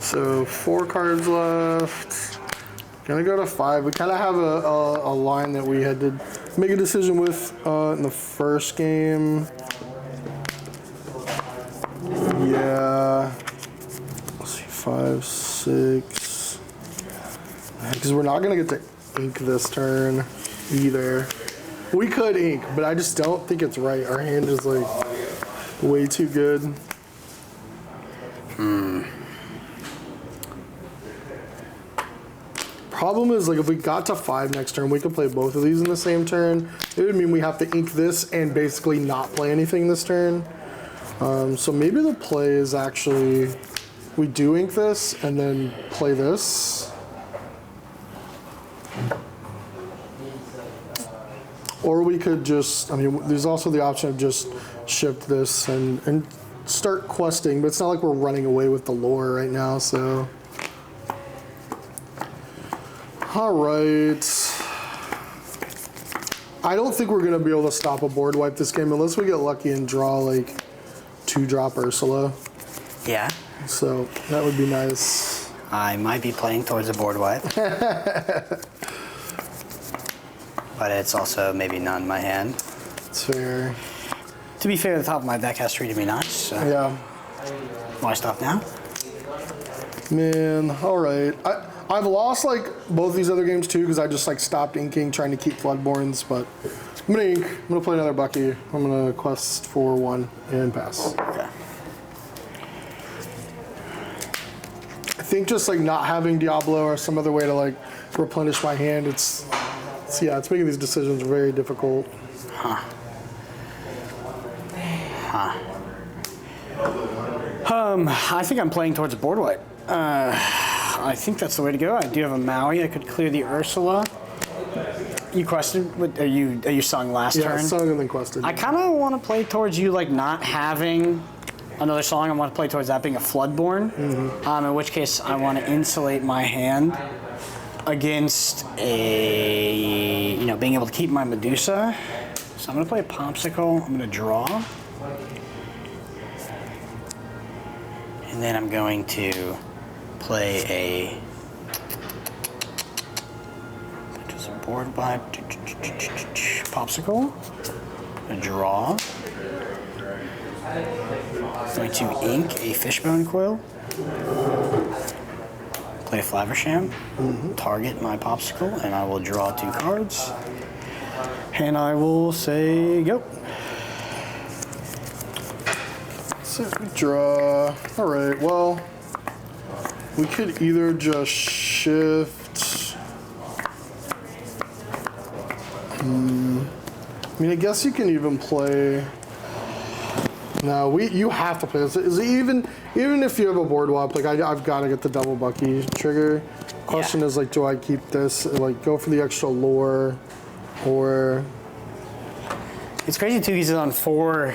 So 4 cards left. Gonna go to 5. We kind of have a line that we had to make a decision with in the first game. Yeah. Let's see, 5, 6. Because we're not gonna get to ink this turn either. We could ink, but I just don't think it's right. Our hand is like way too good. Problem is, like, if we got to 5 next turn, we could play both of these in the same turn. It would mean we have to ink this and basically not play anything this turn. So maybe the play is actually we do ink this and then play this. Or we could just, I mean, there's also the option of just shift this and start questing, but it's not like we're running away with the lore right now, so. All right. I don't think we're gonna be able to stop a board wipe this game unless we get lucky and draw like 2-drop Ursula. Yeah. So that would be nice. I might be playing towards a board wipe. But it's also maybe not in my hand. It's fair. To be fair, the top of my deck has treated me nice. So. Yeah. Why stop now? Man, all right. I've lost like both these other games too because I just like stopped inking trying to keep Floodborns, but I'm gonna ink. I'm gonna play another Bucky. I'm gonna quest for 1 and pass. Okay. I think just like not having Diablo or some other way to like replenish my hand, it's making these decisions very difficult. I think I'm playing towards a board wipe. I think that's the way to go. I do have a Maui. I could clear the Ursula. You quested? Are you sung last turn? Yeah, sung and then quested. I kind of want to play towards you, like not having another song. I want to play towards that being a Floodborn. In which case, I want to insulate my hand against being able to keep my Medusa. So I'm gonna play a Popsicle. I'm gonna draw, and then I'm going to play a board wipe. Popsicle. A draw. I'm going to ink a Fishbone Quill. Play a Flaversham. Target my Popsicle, and I will draw 2 cards. And I will say go. So we draw. All right. Well, we could either just shift. I mean, I guess you can even play. No, you have to play this. Is it even if you have a board wipe, like I've got to get the double Bucky trigger. Question is like, do I keep this? Like, go for the extra lore, or? It's crazy too. He's on 4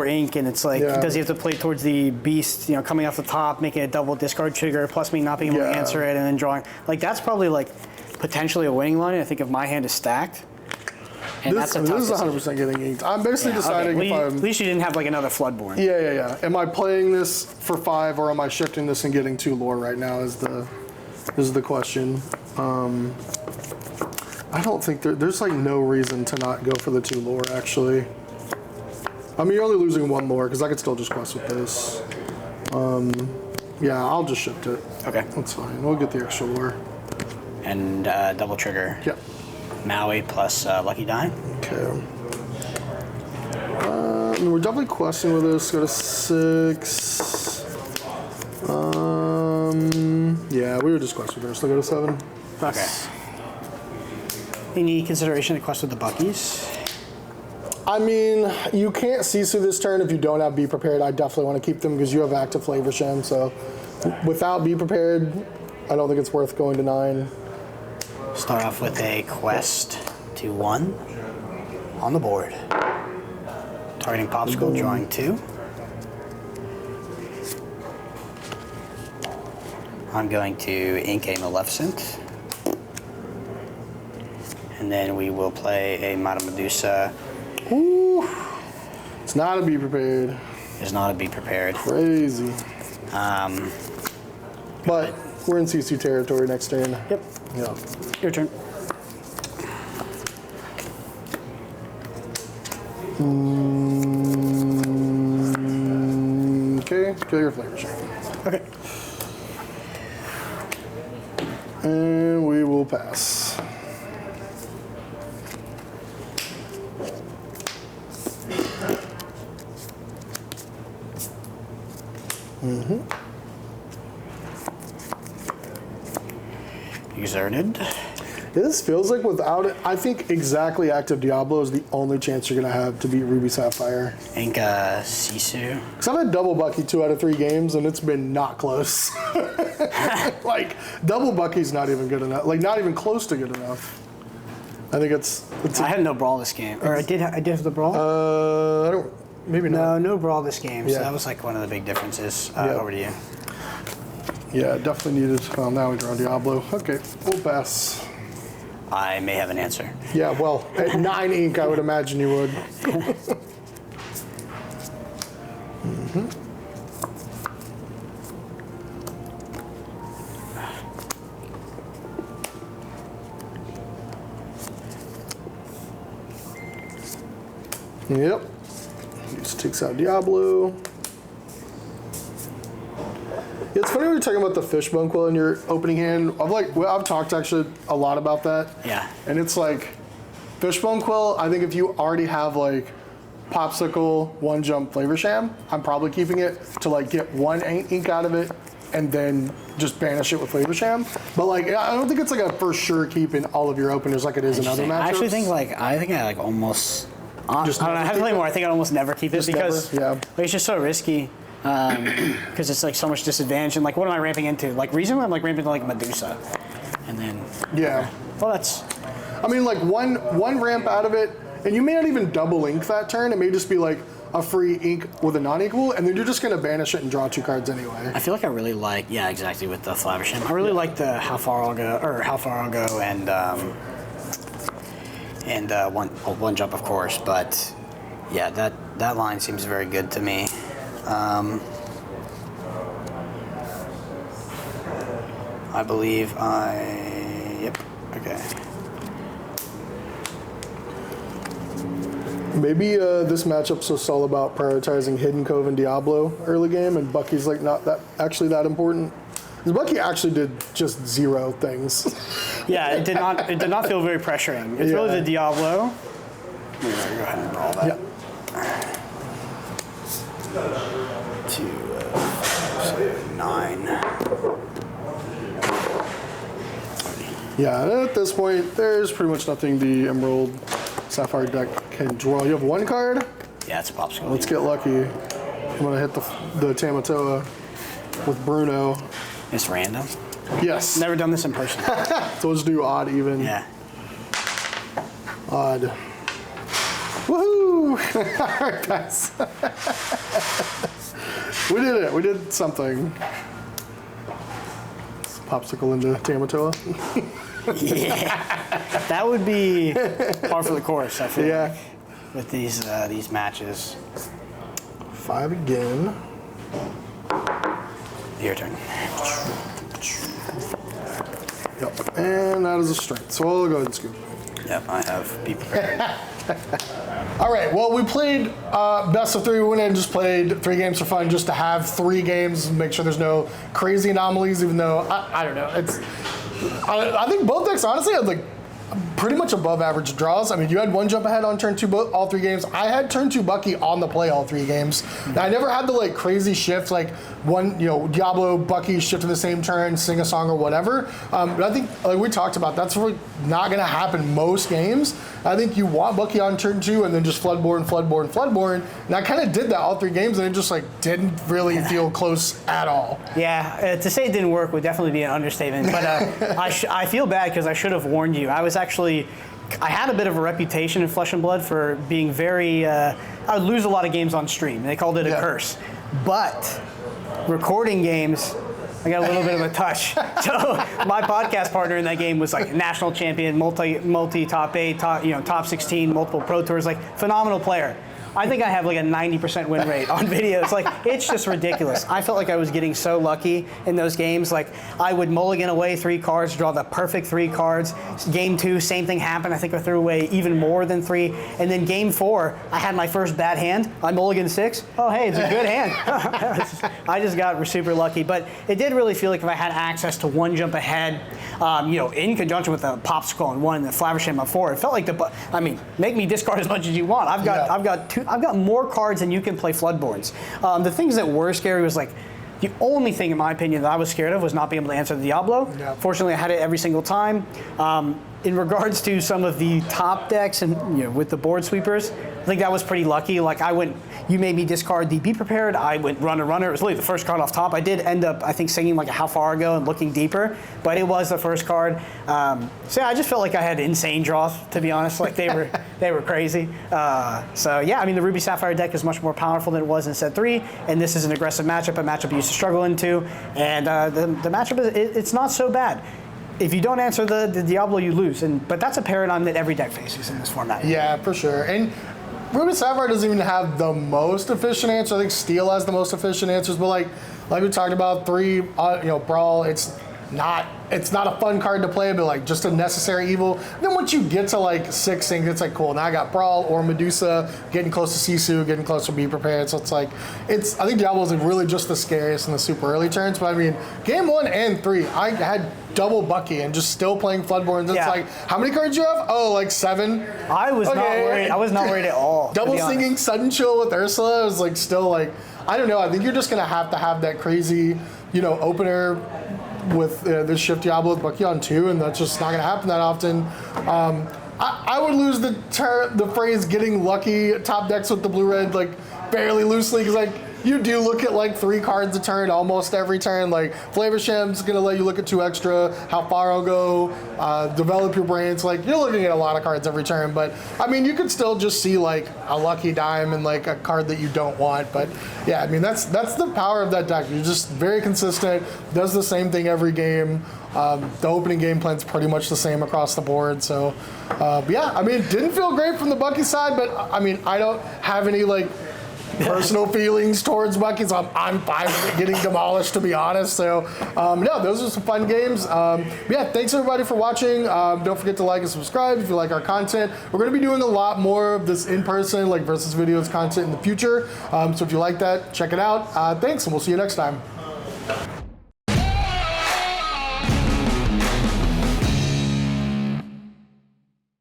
ink, and it's like, does he have to play towards the beast? Coming off the top, making a double discard trigger, plus me not being able to answer it, and then drawing. Like that's probably like potentially a winning line. I think if my hand is stacked. And This is 100% getting inked. I'm basically deciding if I'm. At least you didn't have like another Floodborn. Yeah. Am I playing this for 5, or am I shifting this and getting 2 lore right now? Is the question. I don't think there's like no reason to not go for the 2 lore actually. I mean, you're only losing 1 lore because I could still just quest with this. Yeah, I'll just shift it. Okay, that's fine. We'll get the extra lore. And double trigger. Yep. Maui plus Lucky Die. Okay. I mean, we're definitely questing with this. Go to 6. Yeah, we were just questing with this. So go to 7. Okay. Any consideration of quest with the Buckies? I mean, you can't see through this turn if you don't have Be Prepared. I definitely want to keep them because you have active Flavor Sham. So without Be Prepared, I don't think it's worth going to 9. Start off with a quest to 1 on the board. Targeting Popsicle, drawing 2. I'm going to ink a Maleficent. And then we will play a Madame Medusa. Ooh, it's not a Be Prepared. Is not a Be Prepared. Crazy. But we're in CC territory next turn. Yep. Yeah. Your turn. Okay, kill your Flavor Sham. Okay. And we will pass. Exerted. This feels like without it, I think exactly Active Diablo is the only chance you're going to have to beat Ruby Sapphire. Ink Sisu. Because I've had double Bucky 2 out of 3 games, and it's been not close. Like, double Bucky's not even good enough. Like, not even close to good enough. I think it's I had no brawl this game. Or I did have the brawl? I don't, maybe not. No brawl this game. So Yeah. that was like one of the big differences. Yeah. Over to you. Yeah, definitely needed. Well, now we draw Diablo. Okay, we'll pass. I may have an answer. Yeah, well, at 9 ink, I would imagine you would. Yep. Just takes out Diablo. It's funny when you're talking about the Fishbone Quill in your opening hand. I've talked actually a lot about that. Yeah. And it's like, Fishbone Quill, I think if you already have like Popsicle, 1 Jump, Flavor Sham, I'm probably keeping it to like get 1 ink out of it and then just banish it with Flavor Sham. But like, I don't think it's like a for sure keep in all of your openers like it is in other matchups. I actually think I almost. Just I don't know. I have to play more. I think I'd almost never keep it Just because never? Yeah. it's just so risky. Because it's like so much disadvantage. And like, what am I ramping into? Like, reasonably, I'm like ramping into like Medusa. And then. Yeah. Well, that's. I mean, like one ramp out of it, and you may not even double ink that turn. It may just be like a free ink with a non-equal, and then you're just gonna banish it and draw 2 cards anyway. I feel like I really like. Yeah, exactly. With the Flaversham, I really like the how far I'll go, and one jump, of course. But yeah, that line seems very good to me. I believe Yep. Okay. Maybe this matchup's just all about prioritizing Hidden Cove and Diablo early game, and Bucky's like not that important. Because Bucky actually did just 0 things. Yeah, it did not feel very pressuring. It's really the Diablo. Go ahead and brawl that. Yeah. 2, 9. Yeah, at this point, there's pretty much nothing the Emerald Sapphire deck can draw. You have 1 card? Yeah, it's a popsicle. Let's get lucky. I'm gonna hit the Tamatoa with Bruno. It's random. Yes. Never done this in person. So let's do odd, even. Yeah. Odd. Woohoo! Alright, pass. We did it. We did something. Popsicle into Tamatoa. Yeah. That would be par for the course, I feel Yeah. like, with these matches. 5 again. Your turn. Yep. And that is a strength. So I'll go ahead and scoop. Yep, I have. Be prepared. All right. Well, we played best of 3. We went in and just played 3 games for fun, just to have 3 games, make sure there's no crazy anomalies. Even though I don't know, I think both decks honestly had like pretty much above average draws. I mean, you had one jump ahead on turn 2 all 3 games. I had turn 2 Bucky on the play all 3 games. Now, I never had the like crazy shift, like one, Diablo, Bucky shift in the same turn, sing a song or whatever. But I think, like we talked about, that's really not going to happen most games. I think you want Bucky on turn 2 and then just Floodborn. And I kind of did that all 3 games, and it just like didn't really feel close at all. Yeah, to say it didn't work would definitely be an understatement. But I feel bad because I should have warned you. I had a bit of a reputation in Flesh and Blood for being very, I would lose a lot of games on stream. They called it a curse. But recording games, I got a little bit of a touch. So my podcast partner in that game was like national champion, multi top 8, top 16, multiple pro tours, like phenomenal player. I think I have like a 90% win rate on videos. Like, it's just ridiculous. I felt like I was getting so lucky in those games. Like, I would mulligan away 3 cards, draw the perfect 3 cards. Game 2, same thing happened. I think I threw away even more than 3. And then game 4, I had my first bad hand. I mulligan 6. Oh, hey, it's a good hand. I just got super lucky. But it did really feel like if I had access to one jump ahead, in conjunction with the Popsicle on 1 and the Flaversham on 4, it felt like make me discard as much as you want. I've got more cards than you can play Floodborns. The things that were scary was like, the only thing in my opinion that I was scared of was not being able to answer the Diablo. Yeah. Fortunately, I had it every single time. In regards to some of the top decks and with the board sweepers, I think that was pretty lucky. Like you made me discard the Be Prepared. I went runner. It was really the first card off top. I did end up, I think, singing like a How Far Ago and looking deeper, but it was the first card. So yeah, I just felt like I had insane draws, to be honest. Like they were crazy. So yeah, I mean the Ruby Sapphire deck is much more powerful than it was in set 3, and this is an aggressive matchup, a matchup you used to struggle into, and the matchup it's not so bad. If you don't answer the Diablo, you lose. But that's a paradigm that every deck faces in this format. Yeah, for sure. And Ruby Sapphire doesn't even have the most efficient answer. I think Steel has the most efficient answers. But like we talked about, 3, Brawl, it's not a fun card to play, but like just a necessary evil. Then once you get to like 6 things, it's like cool. Now I got Brawl or Medusa, getting close to Sisu, getting close to Be Prepared. So it's like I think Diablo is really just the scariest in the super early turns. But I mean, game 1 and 3, I had double Bucky and just still playing Floodborns. It's like, how many cards do you have? Oh, like 7. I was not worried. I was not worried at all. Double singing Sudden Chill with Ursula is like still like, I don't know. I think you're just gonna have to have that crazy, opener with this shift Diablo with Bucky on 2, and that's just not going to happen that often. I would lose the phrase "getting lucky" top decks with the blue-red like fairly loosely, because like you do look at like 3 cards a turn almost every turn. Like Flaversham's going to let you look at 2 extra. How far I'll go, develop your brains. Like you're looking at a lot of cards every turn, but I mean you could still just see like a lucky dime and like a card that you don't want. But yeah, I mean that's the power of that deck. You're just very consistent. Does the same thing every game. The opening game plan's pretty much the same across the board. So yeah, I mean it didn't feel great from the Bucky side, but I mean I don't have any like personal feelings towards Bucky, so I'm fine with it getting demolished, to be honest. So, no, those are some fun games. Yeah, thanks everybody for watching. Don't forget to like and subscribe if you like our content. We're going to be doing a lot more of this in-person, like versus videos content in the future. So if you like that, check it out. Thanks, and we'll see you next time.